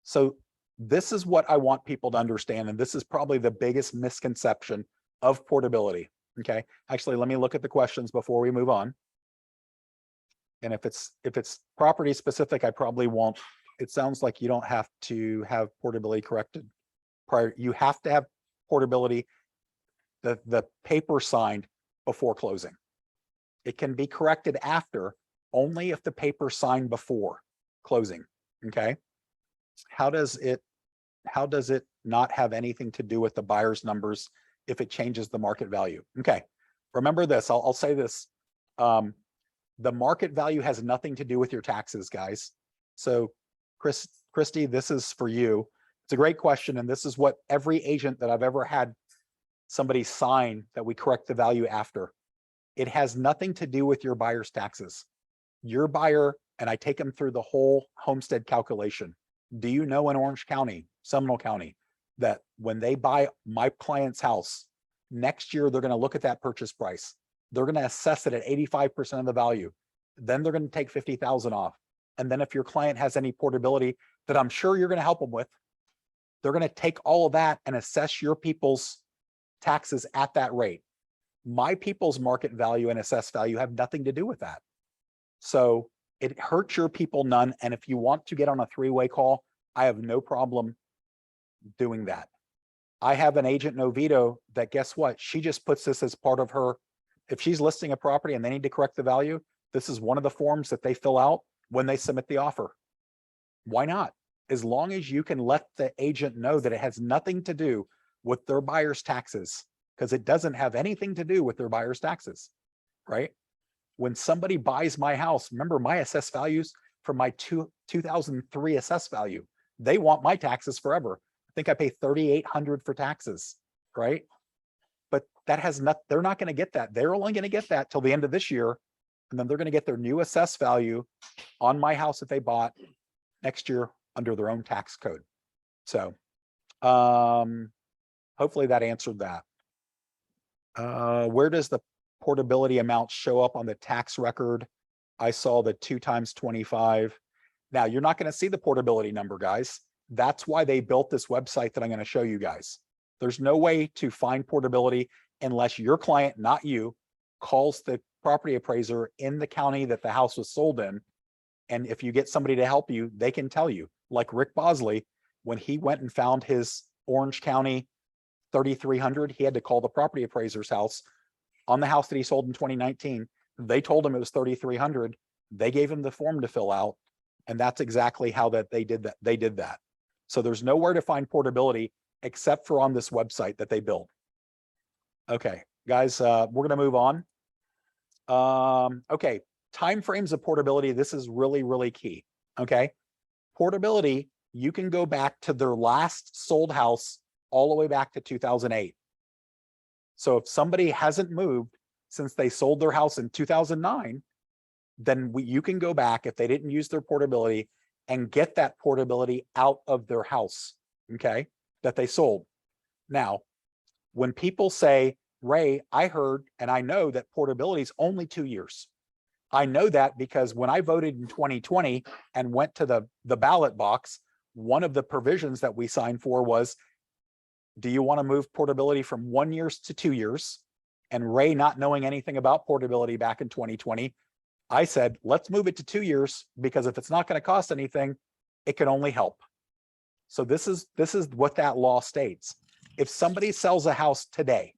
So this is what I want people to understand, and this is probably the biggest misconception of portability. Okay, actually, let me look at the questions before we move on. And if it's property specific, I probably won't. It sounds like you don't have to have portability corrected prior. You have to have portability, the paper signed before closing. It can be corrected after, only if the paper signed before closing. Okay. How does it not have anything to do with the buyer's numbers if it changes the market value? Okay. Remember this, I'll say this. The market value has nothing to do with your taxes, guys. So Christy, this is for you. It's a great question. And this is what every agent that I've ever had somebody sign that we correct the value after. It has nothing to do with your buyer's taxes. Your buyer, and I take them through the whole homestead calculation. Do you know in Orange County, Seminole County, that when they buy my client's house, next year, they're going to look at that purchase price. They're going to assess it at 85% of the value. Then they're going to take 50,000 off. And then if your client has any portability that I'm sure you're going to help them with, they're going to take all of that and assess your people's taxes at that rate. My people's market value and assessed value have nothing to do with that. So it hurts your people none. And if you want to get on a three-way call, I have no problem doing that. I have an agent in Oviedo that, guess what? She just puts this as part of her. If she's listing a property and they need to correct the value, this is one of the forms that they fill out when they submit the offer. Why not? As long as you can let the agent know that it has nothing to do with their buyer's taxes, because it doesn't have anything to do with their buyer's taxes, right? When somebody buys my house, remember my assessed values from my 2003 assessed value. They want my taxes forever. I think I pay $3,800 for taxes, right? But that has not, they're not going to get that. They're only going to get that till the end of this year. And then they're going to get their new assessed value on my house that they bought next year under their own tax code. So hopefully that answered that. Where does the portability amount show up on the tax record? I saw the 2 times 25. Now you're not going to see the portability number, guys. That's why they built this website that I'm going to show you guys. There's no way to find portability unless your client, not you, calls the property appraiser in the county that the house was sold in. And if you get somebody to help you, they can tell you. Like Rick Bosley, when he went and found his Orange County 3,300, he had to call the property appraiser's house on the house that he sold in 2019. They told him it was 3,300. They gave him the form to fill out. And that's exactly how that they did that. They did that. So there's nowhere to find portability except for on this website that they built. Okay, guys, we're going to move on. Okay, timeframes of portability. This is really, really key. Okay, portability, you can go back to their last sold house all the way back to 2008. So if somebody hasn't moved since they sold their house in 2009, then you can go back if they didn't use their portability and get that portability out of their house, okay, that they sold. Now, when people say, Ray, I heard and I know that portability is only 2 years. I know that because when I voted in 2020 and went to the ballot box, one of the provisions that we signed for was, do you want to move portability from 1 year to 2 years? And Ray, not knowing anything about portability back in 2020, I said, let's move it to 2 years, because if it's not going to cost anything, it can only help. So this is what that law states. If somebody sells a house today,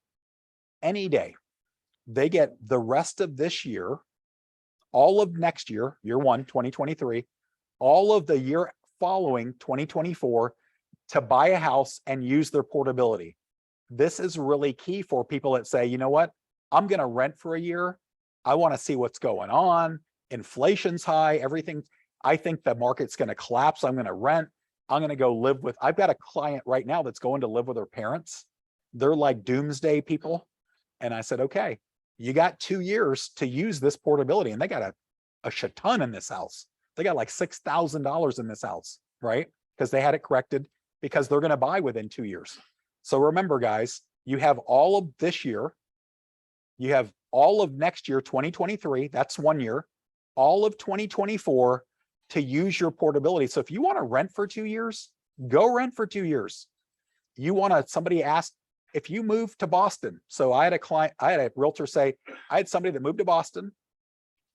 any day, they get the rest of this year, all of next year, year 1, 2023, all of the year following 2024 to buy a house and use their portability. This is really key for people that say, you know what, I'm going to rent for a year. I want to see what's going on. Inflation's high, everything. I think the market's going to collapse. I'm going to rent. I'm going to go live with, I've got a client right now that's going to live with her parents. They're like doomsday people. And I said, okay, you got 2 years to use this portability. And they got a shit ton in this house. They got like $6,000 in this house, right? Because they had it corrected because they're going to buy within 2 years. So remember, guys, you have all of this year. You have all of next year, 2023, that's 1 year, all of 2024 to use your portability. So if you want to rent for 2 years, Go rent for 2 years. You want to, somebody asked, if you move to Boston. So I had a realtor say, I had somebody that moved to Boston.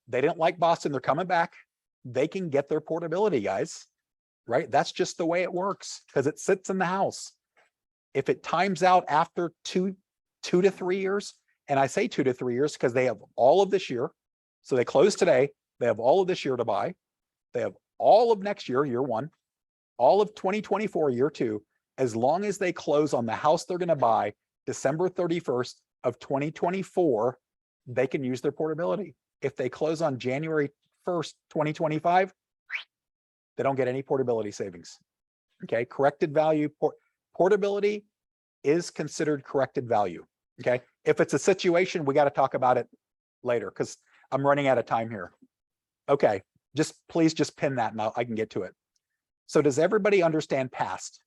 They didn't like Boston. They're coming back. They can get their portability, guys, right? That's just the way it works because it sits in the house. If it times out after two to 3 years, and I say 2 to 3 years because they have all of this year. So they close today. They have all of this year to buy. They have all of next year, year one, all of 2024, year two, as long as they close on the house they're going to buy December 31st of 2024, they can use their portability. If they close on January 1st, 2025, they don't get any portability savings. Okay, corrected value, portability is considered corrected value. Okay, if it's a situation, we got to talk about it later because I'm running out of time here. Okay, please just pin that and I can get to it. So does everybody understand past?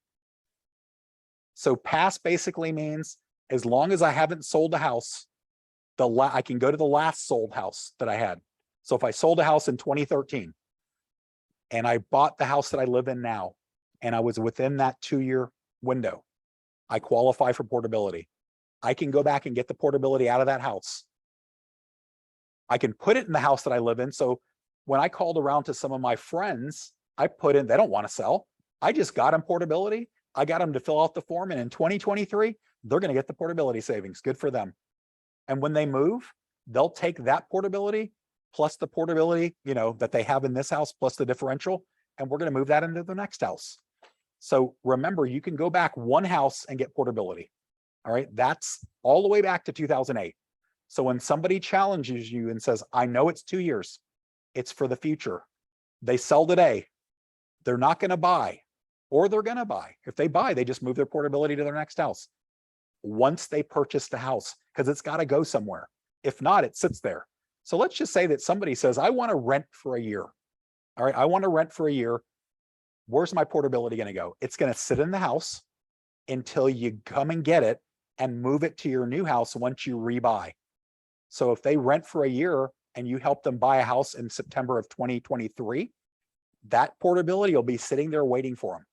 So past basically means as long as I haven't sold a house, I can go to the last sold house that I had. So if I sold a house in 2013 and I bought the house that I live in now, and I was within that 2-year window, I qualify for portability. I can go back and get the portability out of that house. I can put it in the house that I live in. So when I called around to some of my friends, I put in, they don't want to sell. I just got them portability. I got them to fill out the form. And in 2023, they're going to get the portability savings. Good for them. And when they move, they'll take that portability plus the portability, that they have in this house, plus the differential, and we're going to move that into the next house. So remember, you can go back one house and get portability. All right. That's all the way back to 2008. So when somebody challenges you and says, I know it's 2 years, it's for the future. They sell today. They're not going to buy, or they're going to buy. If they buy, they just move their portability to their next house once they purchase the house, because it's got to go somewhere. If not, it sits there. So let's just say that somebody says, I want to rent for a year. All right, I want to rent for a year. Where's my portability going to go? It's going to sit in the house until you come and get it and move it to your new house once you rebuy. So if they rent for a year and you help them buy a house in September of 2023, that portability will be sitting there waiting for them.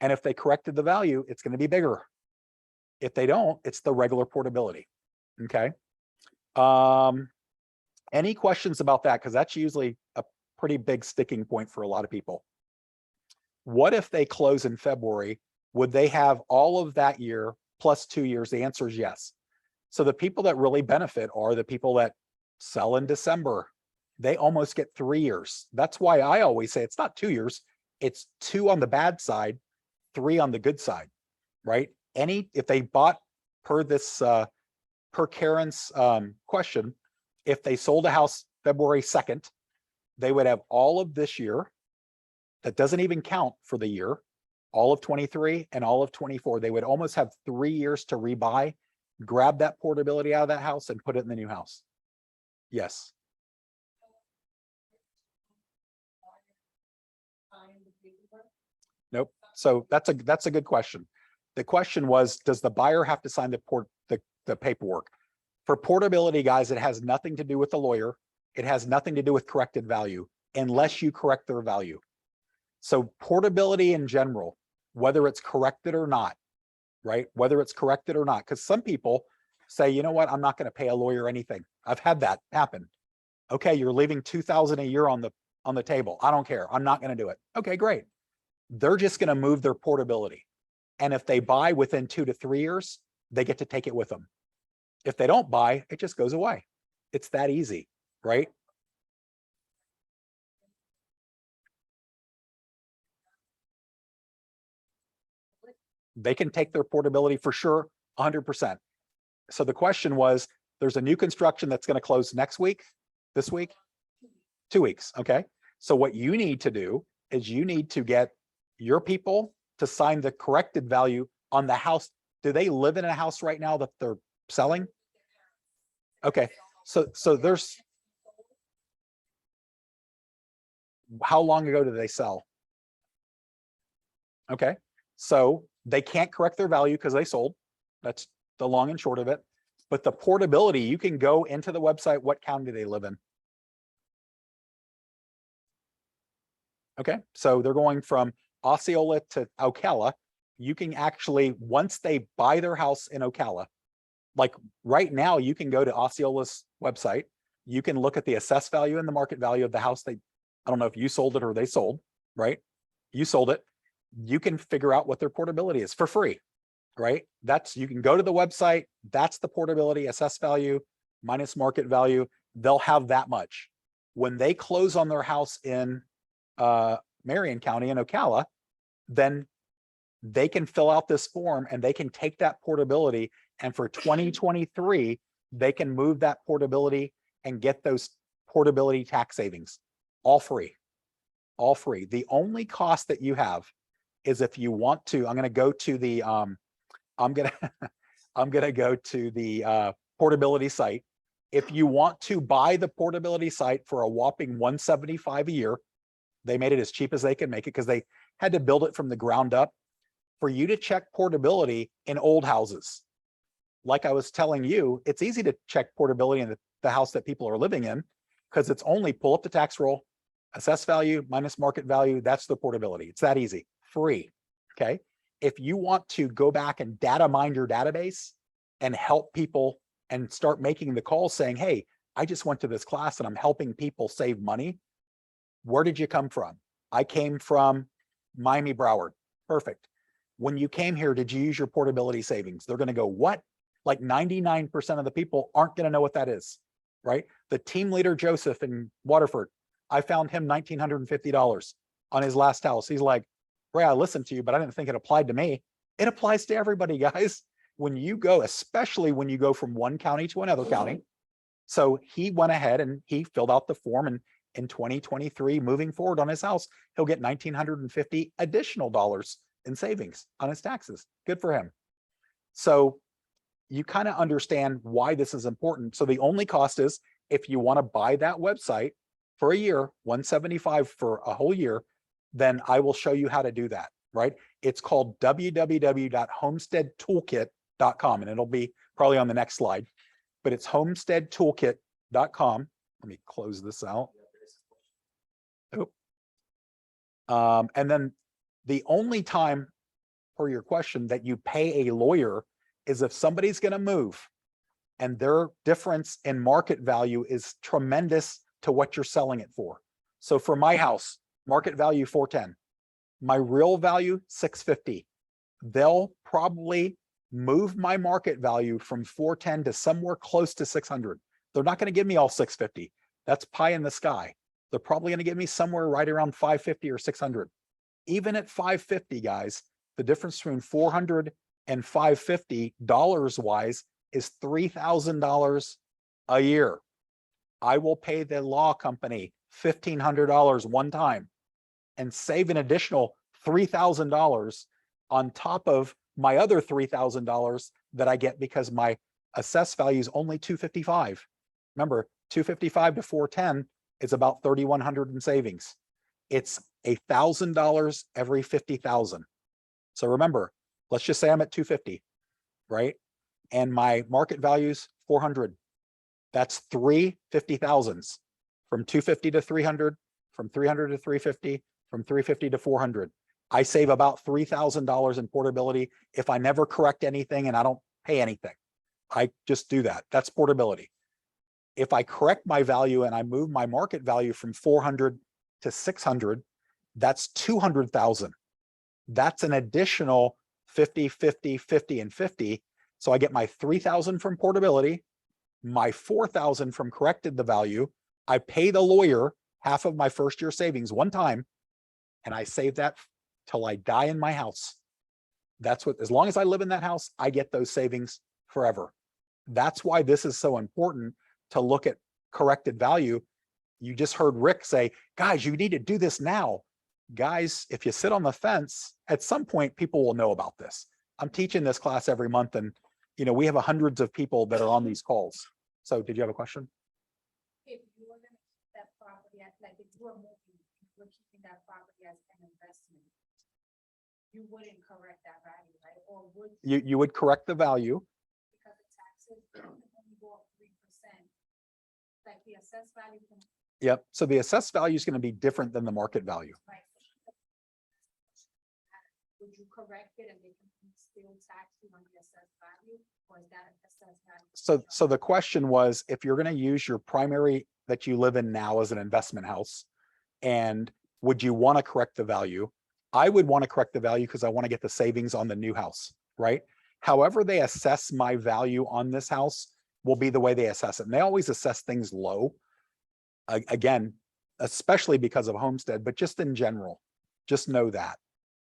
And if they corrected the value, it's going to be bigger. If they don't, it's the regular portability. Okay. Any questions about that? Because that's usually a pretty big sticking point for a lot of people. What if they close in February? Would they have all of that year plus 2 years? The answer is yes. So the people that really benefit are the people that sell in December. They almost get 3 years. That's why I always say it's not 2 years. It's 2 on the bad side, 3 on the good side, right? If they bought per Karen's question, if they sold a house February 2nd, they would have all of this year. That doesn't even count for the year, all of 23 and all of 24. They would almost have 3 years to rebuy, grab that portability out of that house and put it in the new house. Yes. Nope. So that's a good question. The question was, does the buyer have to sign the paperwork? For portability, guys, it has nothing to do with the lawyer. It has nothing to do with corrected value unless you correct their value. So portability in general, whether it's corrected or not, right? Whether it's corrected or not, because some people say, you know what, I'm not going to pay a lawyer anything. I've had that happen. Okay, you're leaving $2,000 a year on the table. I don't care. I'm not going to do it. Okay, great. They're just going to move their portability. And if they buy within 2 to 3 years, they get to take it with them. If they don't buy, it just goes away. It's that easy, right? They can take their portability for sure, 100%. So the question was, there's a new construction that's going to close this week, 2 weeks. Okay. So what you need to do is you need to get your people to sign the corrected value on the house. Do they live in a house right now that they're selling? Okay. So there's, how long ago did they sell? Okay. So they can't correct their value because they sold. That's the long and short of it. But the portability, you can go into the website, what county they live in. Okay. So they're going from Osceola to Ocala, you can actually, once they buy their house in Ocala, like right now, you can go to Osceola's website. You can look at the assessed value and the market value of the house. I don't know if you sold it or they sold, right? You sold it. You can figure out what their portability is for free, right? You can go to the website. That's the portability, assessed value minus market value. They'll have that much. When they close on their house in Marion County in Ocala, then they can fill out this form and they can take that portability, and for 2023, they can move that portability and get those portability tax savings, all free, all free. The only cost that you have is if you want to, I'm going to go to the, I'm going to go to the portability site. If you want to buy the portability site for a whopping $175 a year, they made it as cheap as they could make it because they had to build it from the ground up. For you to check portability in old houses, like I was telling you, it's easy to check portability in the house that people are living in because it's only pull up the tax roll, assessed value minus market value. That's the portability. It's that easy, free. Okay. If you want to go back and data mine your database and help people and start making the calls saying, hey, I just went to this class and I'm helping people save money. Where did you come from? I came from Miami Broward. Perfect. When you came here, did you use your portability savings? They're going to go, what? Like 99% of the people aren't going to know what that is, right? The team leader, Joseph in Waterford, I found him $1,950 on his last house. He's like, Ray, I listened to you, but I didn't think it applied to me. It applies to everybody, guys. When you go, especially when you go from one county to another county. So he went ahead and he filled out the form, and in 2023, moving forward on his house, he'll get $1,950 additional dollars in savings on his taxes. Good for him. So you kind of understand why this is important. So the only cost is if you want to buy that website for a year, $175 for a whole year, then I will show you how to do that, right? It's called www.homesteadtoolkit.com, and it'll be probably on the next slide, but it's homesteadtoolkit.com. Let me close this out. And then the only time, for your question, that you pay a lawyer is if somebody's going to move and their difference in market value is tremendous to what you're selling it for. So for my house, market value 410, my real value 650. They'll probably move my market value from 410 to somewhere close to 600. They're not going to give me all 650. That's pie in the sky. They're probably going to give me somewhere right around 550 or 600. Even at 550, guys, the difference between 400 and 550 dollars wise is $3,000 a year. I will pay the law company $1,500 one time and save an additional $3,000 on top of my other $3,000 that I get because my assessed value is only $255. Remember, $255 to $410 is about $3,100 in savings. It's $1,000 every 50,000. So remember, let's just say I'm at 250, right? And my market value's 400. That's 3 50,000s, from 250 to 300, from 300 to 350, from 350 to 400. I save about $3,000 in portability if I never correct anything and I don't pay anything. I just do that. That's portability. If I correct my value and I move my market value from 400 to 600, that's 200,000. That's an additional 50, 50, 50, and 50. So I get my 3,000 from portability, my 4,000 from corrected the value. I pay the lawyer half of my first year savings one time, and I save that till I die in my house. That's what, as long as I live in that house, I get those savings forever. That's why this is so important to look at corrected value. You just heard Rick say, guys, you need to do this now. Guys, if you sit on the fence, at some point people will know about this. I'm teaching this class every month, and we have hundreds of people that are on these calls. So did you have a question? If you were gonna keep that property, like if you were moving, you were keeping that property as an investment, you wouldn't correct that value, right? Or would You would correct the value. because the taxes only go up 3%, like the assessed value can, Yep. So the assessed value is going to be different than the market value. right? correct it and they can still tax you on the assessed value, or is that assessed value? So the question was, if you're gonna use your primary that you live in now as an investment house, and would you want to correct the value? I would want to correct the value because I want to get the savings on the new house, right? However they assess my value on this house will be the way they assess it. And they always assess things low. Again, especially because of homestead, but just in general, just know that.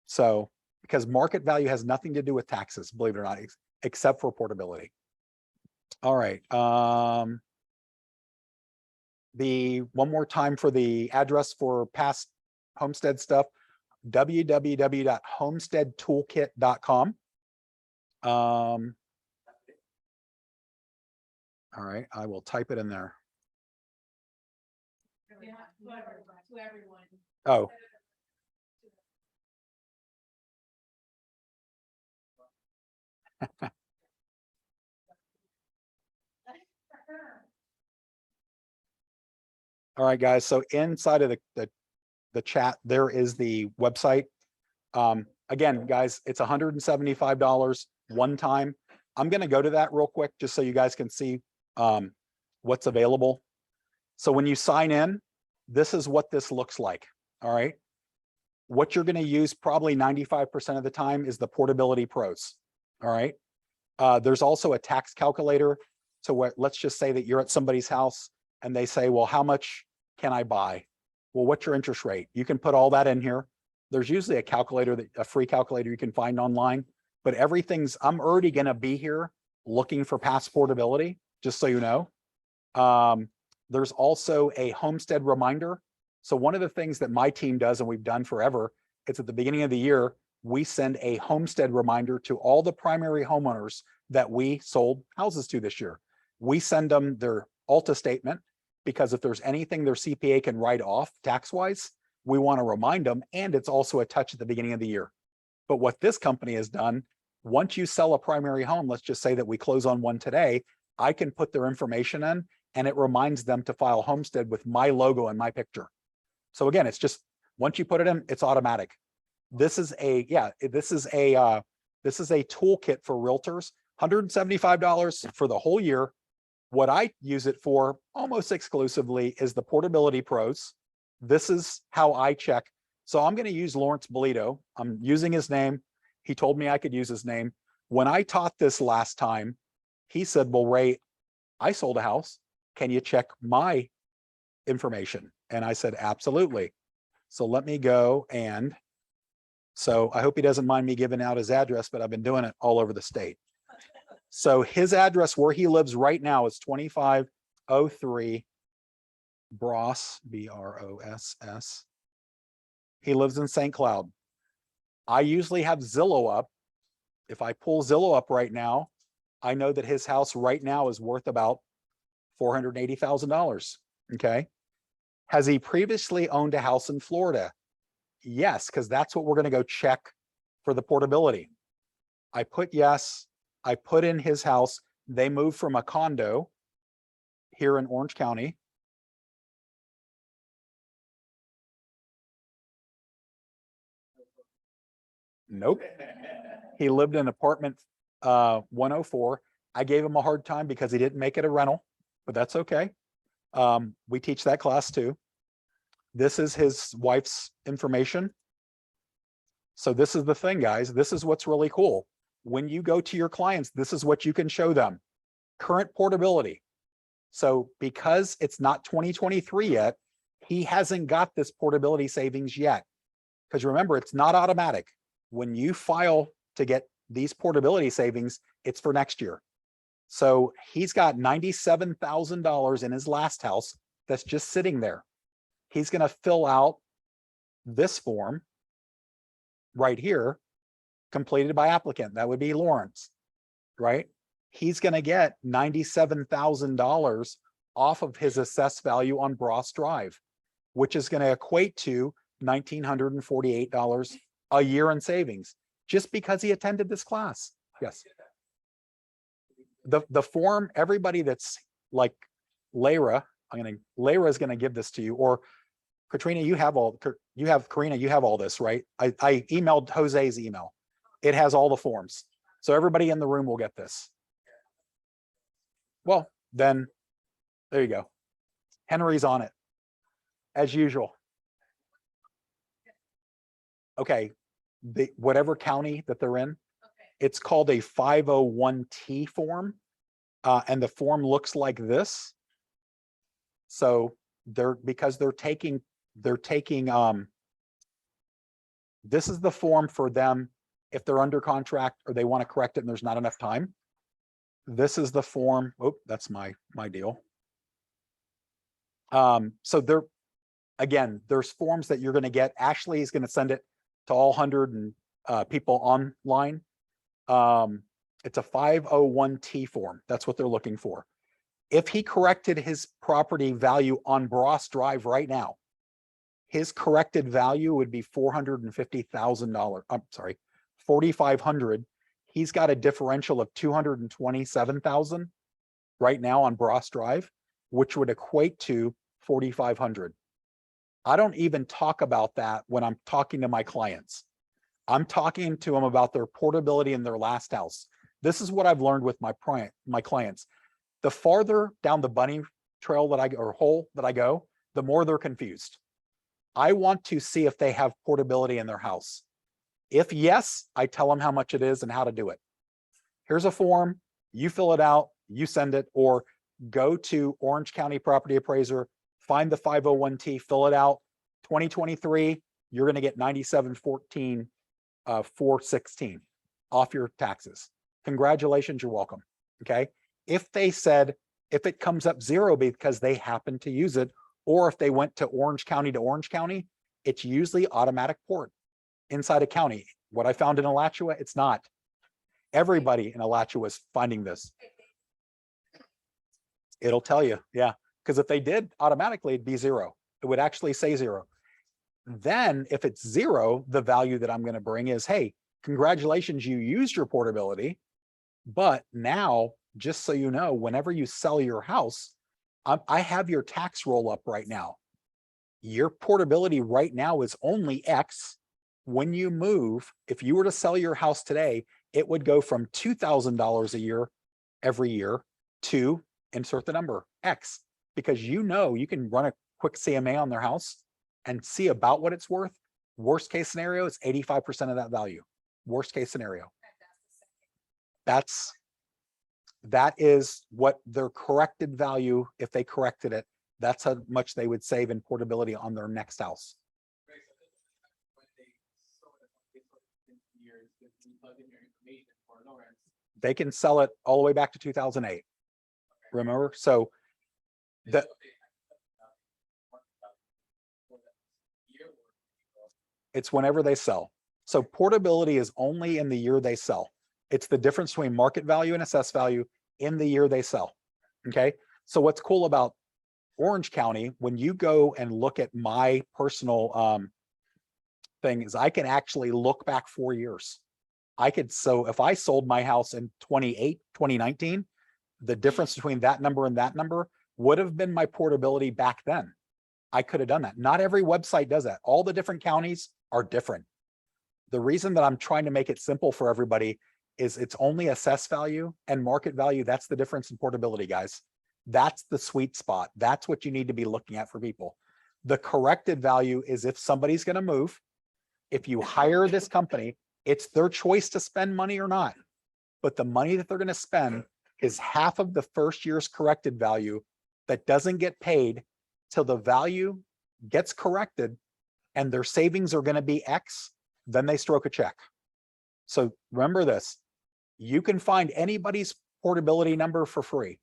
So, because market value has nothing to do with taxes, believe it or not, except for portability. All right. The one more time for the address for past homestead stuff, www.homesteadtoolkit.com. All right, I will type it in there. Yeah, to everyone. Oh, all right, guys. So inside of the chat, there is the website. Again, guys, it's $175 one time. I'm going to go to that real quick just so you guys can see what's available. So when you sign in, this is what this looks like. All right. What you're going to use probably 95% of the time is the Portability Pros. All right. There's also a tax calculator. So what, let's just say that you're at somebody's house and they say, well, how much can I buy? Well, what's your interest rate? You can put all that in here. There's usually a calculator, a free calculator you can find online, but everything's, I'm already going to be here looking for past portability, just so you know. There's also a homestead reminder. So one of the things that my team does, and we've done forever, it's at the beginning of the year, we send a homestead reminder to all the primary homeowners that we sold houses to this year. We send them their Alta statement, because if there's anything their CPA can write off tax-wise, we want to remind them, and it's also a touch at the beginning of the year. But what this company has done, once you sell a primary home, let's just say that we close on one today, I can put their information in and it reminds them to file homestead with my logo and my picture. So again, it's just, once you put it in, it's automatic. This is a, yeah, this is a toolkit for realtors, $175 for the whole year. What I use it for almost exclusively is the Portability Pros. This is how I check. So I'm going to use Lawrence Bolito. I'm using his name. He told me I could use his name. When I taught this last time, he said, well, Ray, I sold a house. Can you check my information? And I said, absolutely. So let me go. And so I hope he doesn't mind me giving out his address, but I've been doing it all over the state. So his address where he lives right now is 2503 Bross, B-R-O-S-S. He lives in St. Cloud. I usually have Zillow up. If I pull Zillow up right now, I know that his house right now is worth about $480,000. Okay. Has he previously owned a house in Florida? Yes, because that's what we're going to go check for the portability. I put yes. I put in his house. They moved from a condo here in Orange County. Nope. He lived in apartment 104. I gave him a hard time because he didn't make it a rental, but that's okay. We teach that class too. This is his wife's information. So this is the thing, guys. This is what's really cool. When you go to your clients, this is what you can show them. Current portability. So because it's not 2023 yet, he hasn't got this portability savings yet. Because remember, it's not automatic. When you file to get these portability savings, it's for next year. So he's got $97,000 in his last house that's just sitting there. He's going to fill out this form right here, completed by applicant. That would be Lawrence, right? He's going to get $97,000 off of his assessed value on Bross Drive, which is going to equate to $1,948 a year in savings, just because he attended this class. Yes. The form, everybody that's like Layra, Layra is going to give this to you, or Katrina, Karina, you have all this, right? I emailed Jose's email. It has all the forms. So everybody in the room will get this. Well, then, there you go. Henry's on it, as usual. Okay, whatever county that they're in, Okay. it's called a 501T form. And the form looks like this. So because they're taking, this is the form for them if they're under contract or they want to correct it and there's not enough time. This is the form. Oh, that's my deal. So again, there's forms that you're going to get. Ashley is going to send it to all 100 people online. It's a 501T form. That's what they're looking for. If he corrected his property value on Bross Drive right now, his corrected value would be $450,000. I'm sorry, 4,500. He's got a differential of 227,000 right now on Bross Drive, which would equate to 4,500. I don't even talk about that when I'm talking to my clients. I'm talking to them about their portability in their last house. This is what I've learned with my clients. The farther down the bunny trail that I go, or hole that I go, the more they're confused. I want to see if they have portability in their house. If yes, I tell them how much it is and how to do it. Here's a form, you fill it out, you send it, or go to Orange County Property Appraiser, find the 501T, fill it out. 2023, you're going to get 9714 416 off your taxes. Congratulations, you're welcome. Okay. If it comes up zero because they happen to use it, or if they went to Orange County, it's usually automatic port inside a county. What I found in Alachua, it's not. Everybody in Alachua is finding this. It'll tell you, yeah. Because if they did automatically, it'd be zero. It would actually say zero. Then if it's zero, the value that I'm going to bring is, hey, congratulations, you used your portability. But now, just so you know, whenever you sell your house, I have your tax roll up right now. Your portability right now is only X. When you move, if you were to sell your house today, it would go from $2,000 a year every year to insert the number X, because you know you can run a quick CMA on their house and see about what it's worth. Worst case scenario is 85% of that value. Worst case scenario. That is what their corrected value, if they corrected it, that's how much they would save in portability on their next house. Right, so this is when they sold it in years, if you plug in your information for Lawrence. They can sell it all the way back to 2008. Remember? So that it's whenever they sell. So portability is only in the year they sell. It's the difference between market value and assessed value in the year they sell. Okay. So what's cool about Orange County, when you go and look at my personal thing, is I can actually look back 4 years. So if I sold my house in 2019, the difference between that number and that number would have been my portability back then. I could have done that. Not every website does that. All the different counties are different. The reason that I'm trying to make it simple for everybody is it's only assessed value and market value. That's the difference in portability, guys. That's the sweet spot. That's what you need to be looking at for people. The corrected value is if somebody's going to move, if you hire this company, it's their choice to spend money or not. But the money that they're going to spend is half of the first year's corrected value that doesn't get paid till the value gets corrected and their savings are going to be X, then they stroke a check. So remember this, you can find anybody's portability number for free.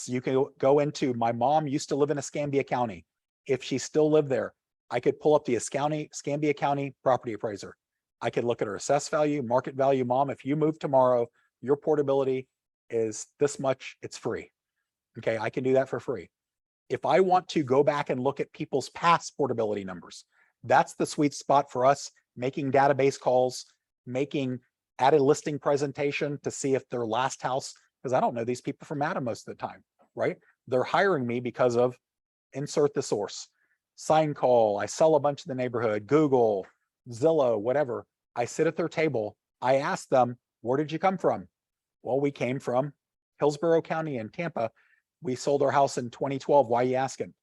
You can go into, my mom used to live in Escambia County. If she still lived there, I could pull up the Escambia County property appraiser. I could look at her assessed value, market value. Mom, if you move tomorrow, your portability is this much, it's free. Okay, I can do that for free. If I want to go back and look at people's past portability numbers, that's the sweet spot for us, making database calls, add a listing presentation to see if their last house, because I don't know these people from Adam most of the time, right? They're hiring me because of insert the source, sign call, I sell a bunch in the neighborhood, Google, Zillow, whatever. I sit at their table I asked them, where did you come from? Well, we came from Hillsborough County in Tampa. We sold our house in 2012. Why are you asking?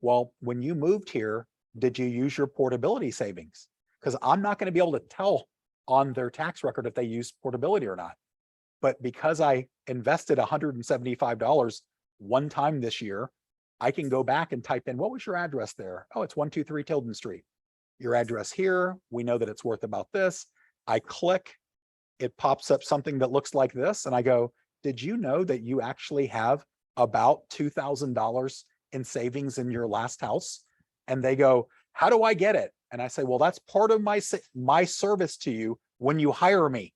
Well, when you moved here, did you use your portability savings? Because I'm not going to be able to tell on their tax record if they use portability or not. But because I invested $175 one time this year, I can go back and type in, what was your address there? Oh, it's 123 Tilden Street. Your address here, we know that it's worth about this. I click, it pops up something that looks like this. And I go, did you know that you actually have about $2,000 in savings in your last house? And they go, how do I get it? And I say, well, that's part of my service to you when you hire me.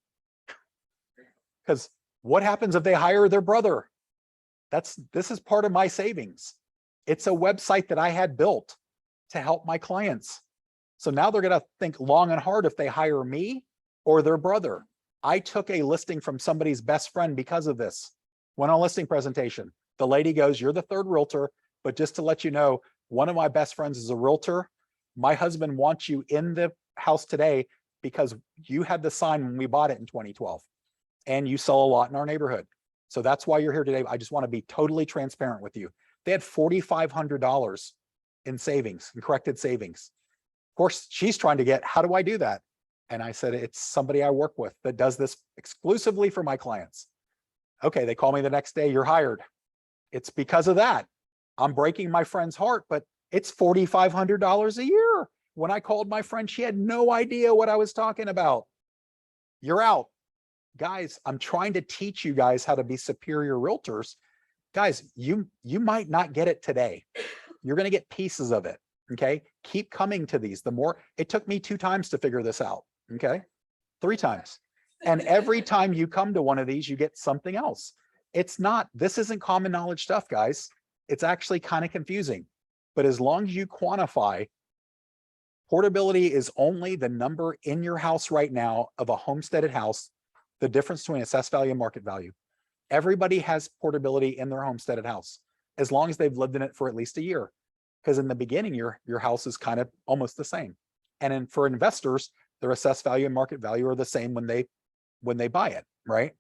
Because what happens if they hire their brother? This is part of my savings. It's a website that I had built to help my clients. So now they're going to think long and hard if they hire me or their brother. I took a listing from somebody's best friend because of this. Went on a listing presentation. The lady goes, you're the third realtor, but just to let you know, one of my best friends is a realtor. My husband wants you in the house today because you had the sign when we bought it in 2012 and you sell a lot in our neighborhood. So that's why you're here today. I just want to be totally transparent with you. They had $4,500 in savings, in corrected savings. Of course, she's trying to get, how do I do that? And I said, it's somebody I work with that does this exclusively for my clients. Okay, they call me the next day, you're hired. It's because of that. I'm breaking my friend's heart, but it's $4,500 a year. When I called my friend, she had no idea what I was talking about. You're out. Guys, I'm trying to teach you guys how to be superior realtors. Guys, you might not get it today. You're going to get pieces of it. Okay. Keep coming to these. The more, it took me 2 times to figure this out. Okay. 3 times. And every time you come to one of these, you get something else. This isn't common knowledge stuff, guys. It's actually kind of confusing. But as long as you quantify, portability is only the number in your house right now of a homesteaded house, the difference between assessed value and market value. Everybody has portability in their homesteaded house, as long as they've lived in it for at least a year. Because in the beginning, your house is kind of almost the same. And for investors, their assessed value and market value are the same when they buy it, right?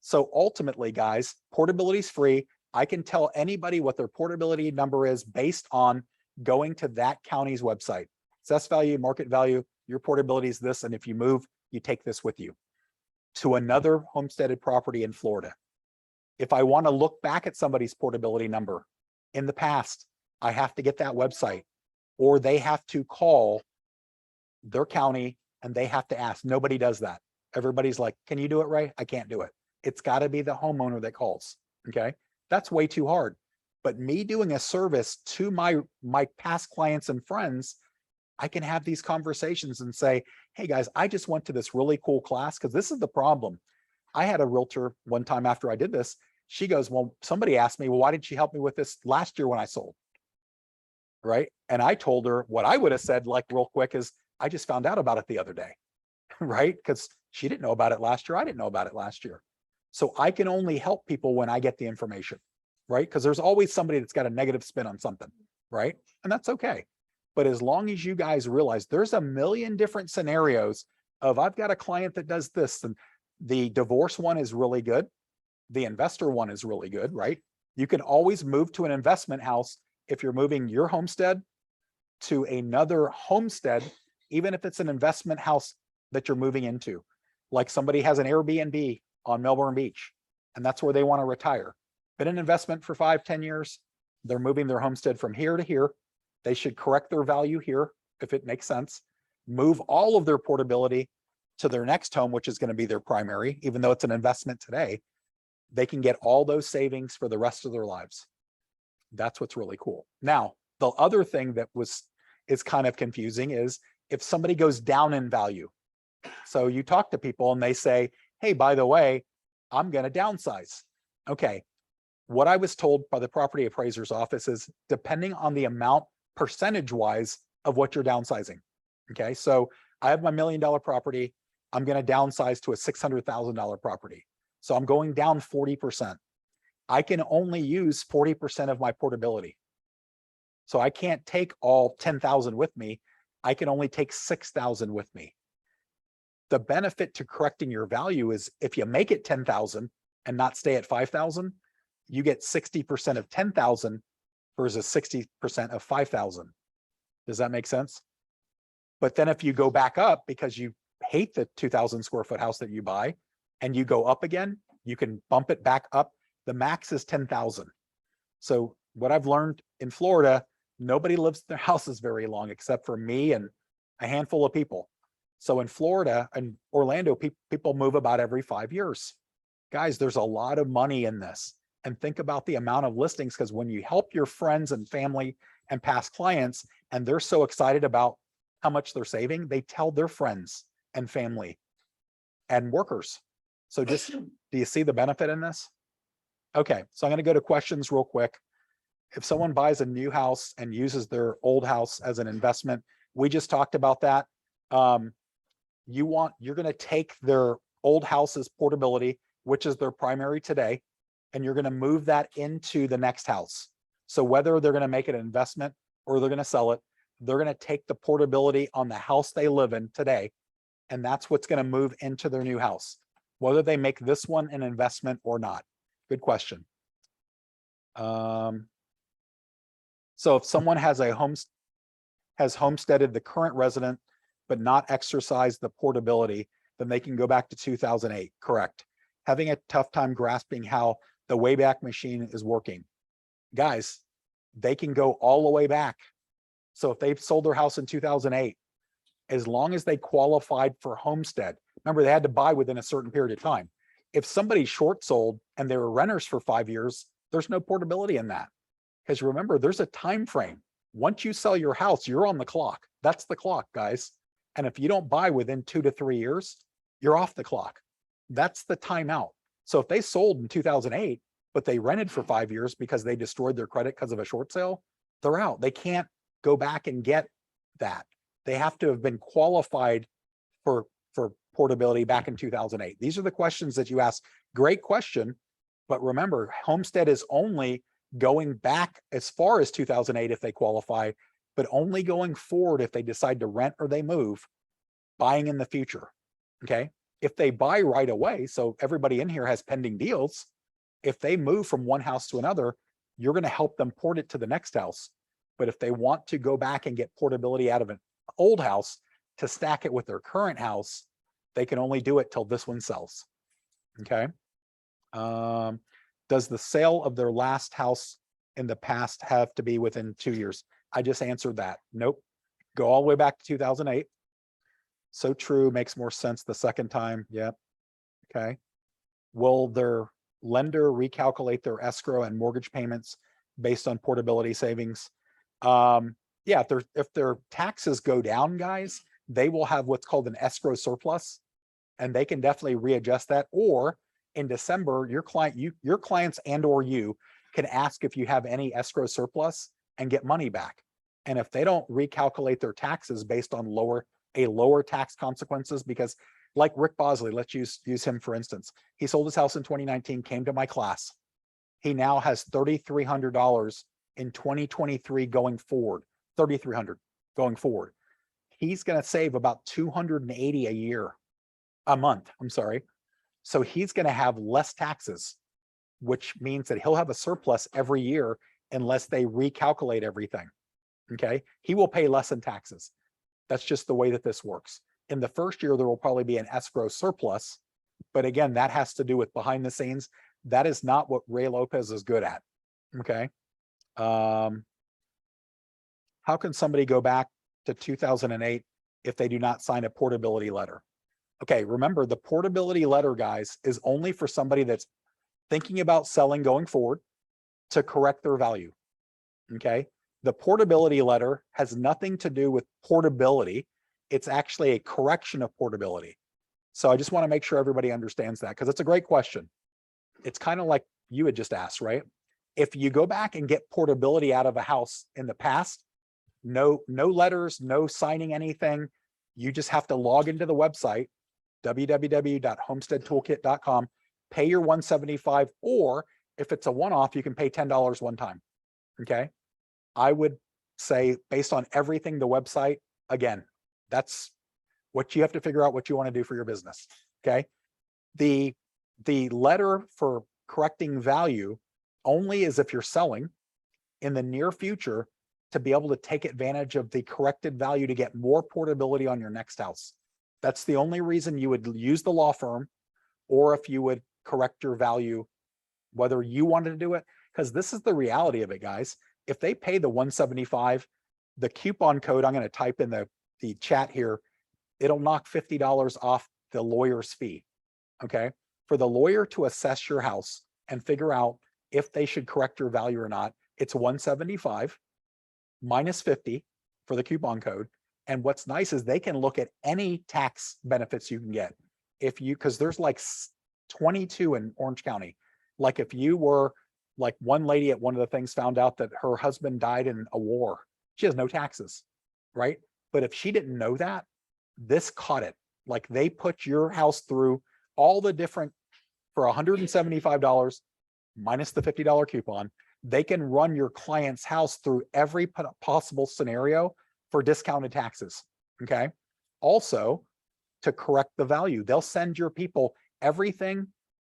So ultimately, guys, portability is free. I can tell anybody what their portability number is based on going to that county's website. Assessed value, market value, your portability is this. And if you move, you take this with you to another homesteaded property in Florida. If I want to look back at somebody's portability number in the past, I have to get that website, or they have to call their county and they have to ask. Nobody does that. Everybody's like, can you do it, Ray? I can't do it. It's got to be the homeowner that calls. Okay. That's way too hard. But me doing a service to my past clients and friends, I can have these conversations and say, hey guys, I just went to this really cool class, because this is the problem. I had a realtor one time after I did this. She goes, well, somebody asked me, well, why did she help me with this last year when I sold? Right. And I told her what I would have said, like real quick, is I just found out about it the other day. Right. Because she didn't know about it last year. I didn't know about it last year. So I can only help people when I get the information. Right. Because there's always somebody that's got a negative spin on something. Right. And that's okay. But as long as you guys realize there's a million different scenarios of, I've got a client that does this, and the divorce one is really good. The investor one is really good, right? You can always move to an investment house if you're moving your homestead to another homestead, even if it's an investment house that you're moving into. Like somebody has an Airbnb on Melbourne Beach, and that's where they want to retire. Been an investment for 5-10 years. They're moving their homestead from here to here. They should correct their value here, if it makes sense, move all of their portability to their next home, which is going to be their primary, even though it's an investment today. They can get all those savings for the rest of their lives. That's what's really cool. Now, the other thing that is kind of confusing is if somebody goes down in value. So you talk to people and they say, hey, by the way, I'm going to downsize. Okay. What I was told by the property appraiser's office is depending on the amount percentage wise of what you're downsizing. Okay. So I have my $1 million property. I'm going to downsize to a $600,000 property. So I'm going down 40%. I can only use 40% of my portability. So I can't take all 10,000 with me. I can only take 6,000 with me. The benefit to correcting your value is if you make it 10,000 and not stay at 5,000, you get 60% of 10,000 versus 60% of 5,000. Does that make sense? But then if you go back up because you hate the 2,000 square foot house that you buy and you go up again, you can bump it back up. The max is 10,000. So what I've learned in Florida, nobody lives in their houses very long except for me and a handful of people. So in Florida and Orlando, people move about every 5 years. Guys, there's a lot of money in this. And think about the amount of listings, because when you help your friends and family and past clients, and they're so excited about how much they're saving, they tell their friends and family and workers. So just, do you see the benefit in this? Okay, so I'm going to go to questions real quick. If someone buys a new house and uses their old house as an investment, we just talked about that. You're going to take their old house's portability, which is their primary today, and you're going to move that into the next house. So whether they're going to make it an investment or they're going to sell it, they're going to take the portability on the house they live in today, and that's what's going to move into their new house, whether they make this one an investment or not. Good question. So if someone has homesteaded the current resident, but not exercised the portability, then they can go back to 2008, correct? Having a tough time grasping how the Wayback Machine is working. Guys, they can go all the way back. So if they've sold their house in 2008, as long as they qualified for homestead, remember they had to buy within a certain period of time. If somebody short sold and they were renters for 5 years, there's no portability in that. Because remember, there's a time frame. Once you sell your house, you're on the clock. That's the clock, guys. And if you don't buy within 2 to 3 years, you're off the clock. That's the timeout. So if they sold in 2008, but they rented for 5 years because they destroyed their credit because of a short sale, they're out. They can't go back and get that. They have to have been qualified for portability back in 2008. These are the questions that you ask. Great question. But remember, homestead is only going back as far as 2008 if they qualify, but only going forward if they decide to rent or they move, buying in the future. Okay. If they buy right away, so everybody in here has pending deals, if they move from one house to another, you're going to help them port it to the next house. But if they want to go back and get portability out of an old house to stack it with their current house, they can only do it till this one sells. Okay. Does the sale of their last house in the past have to be within 2 years? I just answered that. Nope. Go all the way back to 2008. So true. Makes more sense the second time. Yep. Okay. Will their lender recalculate their escrow and mortgage payments based on portability savings? Yeah, if their taxes go down, guys, they will have what's called an escrow surplus, and they can definitely readjust that. Or in December, your clients and or you can ask if you have any escrow surplus and get money back. And if they don't recalculate their taxes based on lower tax consequences, because like Rick Bosley, let's use him for instance. He sold his house in 2019, came to my class. He now has $3,300 in 2023 going forward, $3,300 going forward. He's going to save about $280 a month. I'm sorry. So he's going to have less taxes, which means that he'll have a surplus every year unless they recalculate everything. Okay. He will pay less in taxes. That's just the way that this works. In the first year, there will probably be an escrow surplus. But again, that has to do with behind the scenes. That is not what Ray Lopez is good at. Okay. How can somebody go back to 2008 if they do not sign a portability letter? Okay, remember the portability letter, guys, is only for somebody that's thinking about selling going forward to correct their value. Okay, the portability letter has nothing to do with portability. It's actually a correction of portability. So I just want to make sure everybody understands that, because it's a great question. It's kind of like you had just asked, right? If you go back and get portability out of a house in the past, no letters, no signing anything. You just have to log into the website, www.homesteadtoolkit.com, pay your $175, or if it's a one-off, you can pay $10 one time. Okay. I would say based on everything, the website, again, that's what you have to figure out what you want to do for your business. Okay. The letter for correcting value only is if you're selling in the near future to be able to take advantage of the corrected value to get more portability on your next house. That's the only reason you would use the law firm, or if you would correct your value, whether you wanted to do it, because this is the reality of it, guys. If they pay the 175, the coupon code, I'm going to type in the chat here, it'll knock $50 off the lawyer's fee. Okay. For the lawyer to assess your house and figure out if they should correct your value or not, it's 175 minus 50 for the coupon code. And what's nice is they can look at any tax benefits you can get. If you, because there's like 22 in Orange County. Like if you were, like one lady at one of the things found out that her husband died in a war, she has no taxes, right? But if she didn't know that, this caught it. Like they put your house through all the different, for $175 minus the $50 coupon, they can run your client's house through every possible scenario for discounted taxes. Okay. Also, to correct the value, they'll send your people everything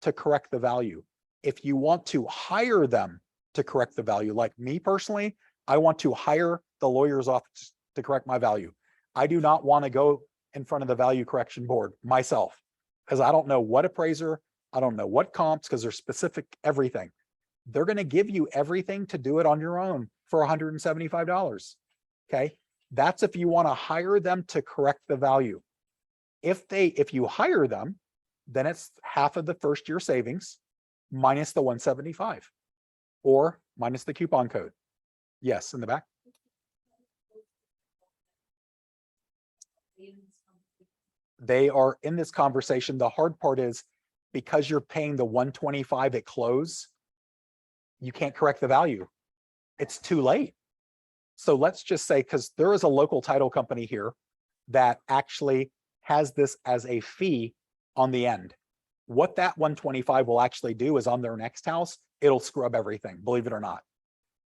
to correct the value. If you want to hire them to correct the value, like me personally, I want to hire the lawyer's office to correct my value. I do not want to go in front of the value correction board myself, because I don't know what appraiser, I don't know what comps, because they're specific everything. They're going to give you everything to do it on your own for $175. Okay. That's if you want to hire them to correct the value. If you hire them, then it's half of the first year savings minus the 175 or minus the coupon code. Yes, in the back. They are in this conversation. The hard part is because you're paying the 125 at close, you can't correct the value. It's too late. So let's just say, because there is a local title company here that actually has this as a fee on the end. What that 125 will actually do is on their next house, it'll scrub everything, believe it or not.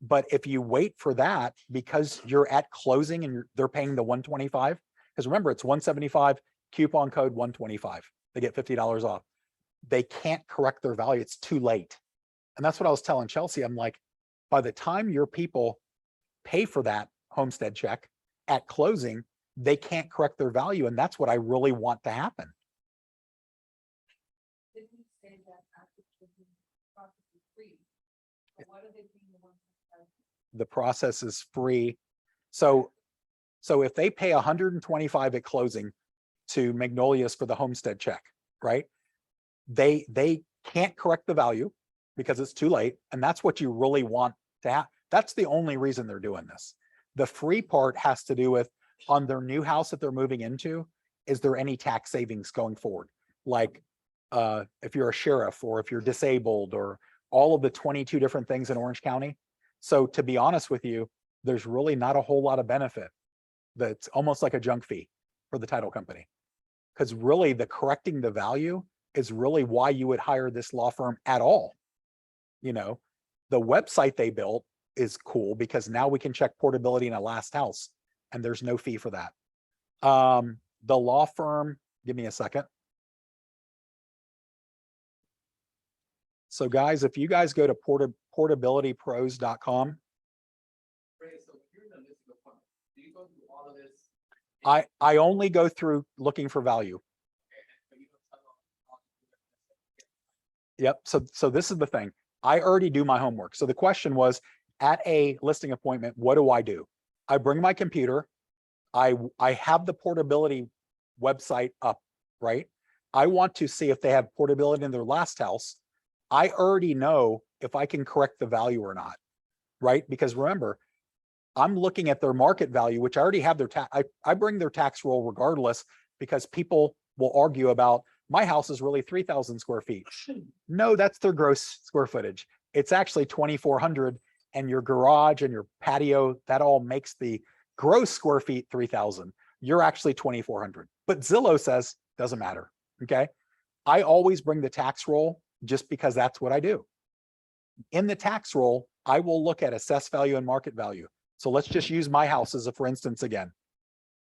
But if you wait for that, because you're at closing and they're paying the 125, because remember, it's 175, coupon code 125, they get $50 off. They can't correct their value, it's too late. And that's what I was telling Chelsea. I'm like, by the time your people pay for that homestead check at closing, they can't correct their value. And that's what I really want to happen. Didn't you say that after the process is free? So what are they paying the 125? The process is free. So if they pay 125 at closing to Magnolia's for the homestead check, right? They can't correct the value because it's too late. And that's what you really want to have. That's the only reason they're doing this. The free part has to do with on their new house that they're moving into, is there any tax savings going forward? Like if you're a sheriff or if you're disabled or all of the 22 different things in Orange County. So to be honest with you, there's really not a whole lot of benefit. That's almost like a junk fee for the title company. Because really the correcting the value is really why you would hire this law firm at all. You know, the website they built is cool because now we can check portability in a last house and there's no fee for that. The law firm, give me a second. So guys, if you guys go to portabilitypros.com, Ray, so here's a list of appointments. Do you go through all of this? I only go through looking for value. But you don't tell them. Yep. So this is the thing. I already do my homework. So the question was, at a listing appointment, what do? I bring my computer. I have the portability website up, right? I want to see if they have portability in their last house. I already know if I can correct the value or not, right? Because remember, I'm looking at their market value, which I already have their tax. I bring their tax roll regardless, because people will argue about my house is really 3,000 square feet. No, that's their gross square footage. It's actually 2,400, and your garage and your patio, that all makes the gross square feet 3,000. You're actually 2,400, but Zillow says doesn't matter. Okay. I always bring the tax roll just because that's what I do. In the tax roll, I will look at assessed value and market value. So let's just use my house as a for instance again.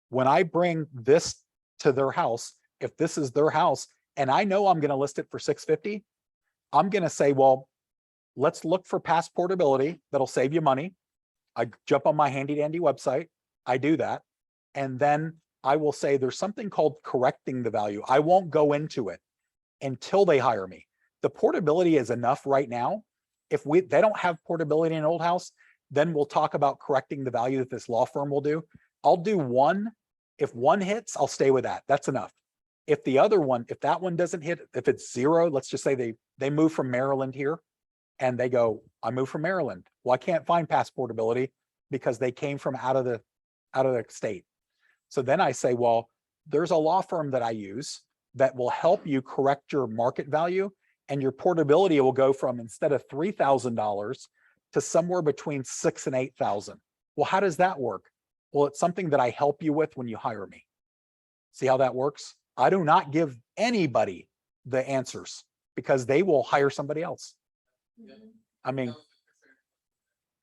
When I bring this to their house. If this is their house and I know I'm gonna list it for 650, I'm gonna say, well, let's look for past portability. That'll save you money. I jump on my handy dandy website. I do that. And then I will say there's something called correcting the value. I won't go into it until they hire me. The portability is enough right now. If they don't have portability in an old house, then we'll talk about correcting the value that this law firm will do. I'll do one. If one hits, I'll stay with that. That's enough. If the other one, if that one doesn't hit, if it's zero, let's just say they move from Maryland here and they go, I moved from Maryland. Well, I can't find past portability because they came from out of the state. So then I say, well, there's a law firm that I use that will help you correct your market value, and your portability will go from, instead of $3,000 to somewhere between $6,000 and $8,000. Well, how does that work? Well, it's something that I help you with when you hire me. See how that works? I do not give anybody the answers because they will hire somebody else. I mean,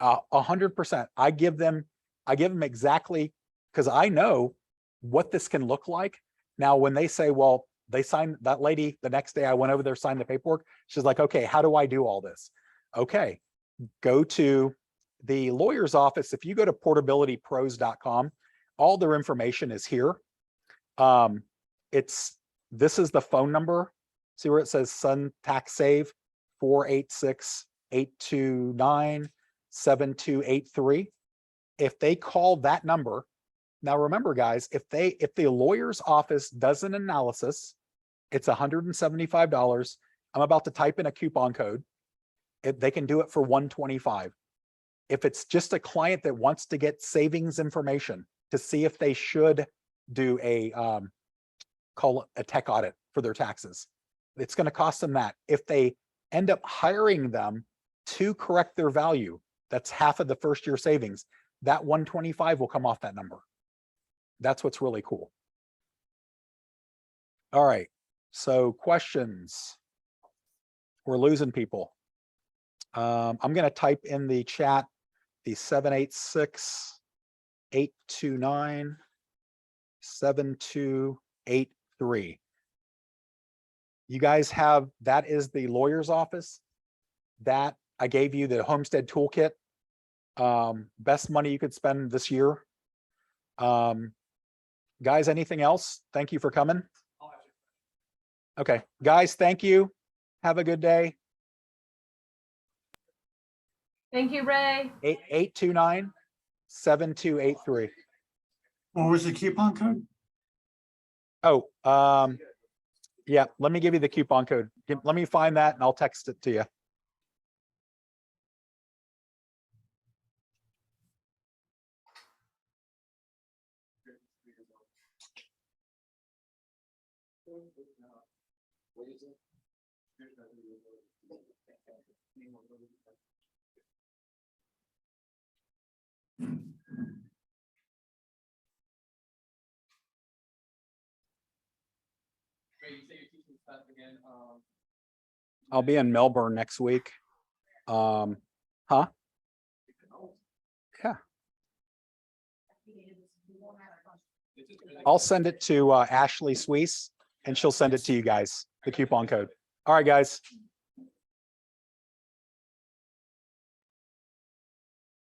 100%. I give them exactly, because I know what this can look like. Now, when they say, well, they signed, that lady, the next day I went over there, signed the paperwork. She's like, okay, how do I do all this? Okay, go to the lawyer's office. If you go to portabilitypros.com, all their information is here. This is the phone number. See where it says Sun Tax Save, 486-829-7283. If they call that number, now remember guys, if the lawyer's office does an analysis, it's $175. I'm about to type in a coupon code. They can do it for $125. If it's just a client that wants to get savings information to see if they should do call it a tech audit for their taxes, it's going to cost them that. If they end up hiring them to correct their value, that's half of the first year savings. That 125 will come off that number. That's what's really cool. All right. So questions. We're losing people. I'm going to type in the chat the 786-829-7283. You guys have, that is the lawyer's office. That I gave you the Homestead Toolkit. Best money you could spend this year. Guys, anything else? Thank you for coming. Okay, guys, thank you. Have a good day. Thank you, Ray. 829-7283. What was the coupon code? Oh, yeah, let me give you the coupon code. Let me find that and I'll text it to you. Ray, you say you're teaching stuff again, I'll be in Melbourne next week. Huh? Yeah, I'll send it to Ashley Sweese and she'll send it to you guys, the coupon code. All right, guys.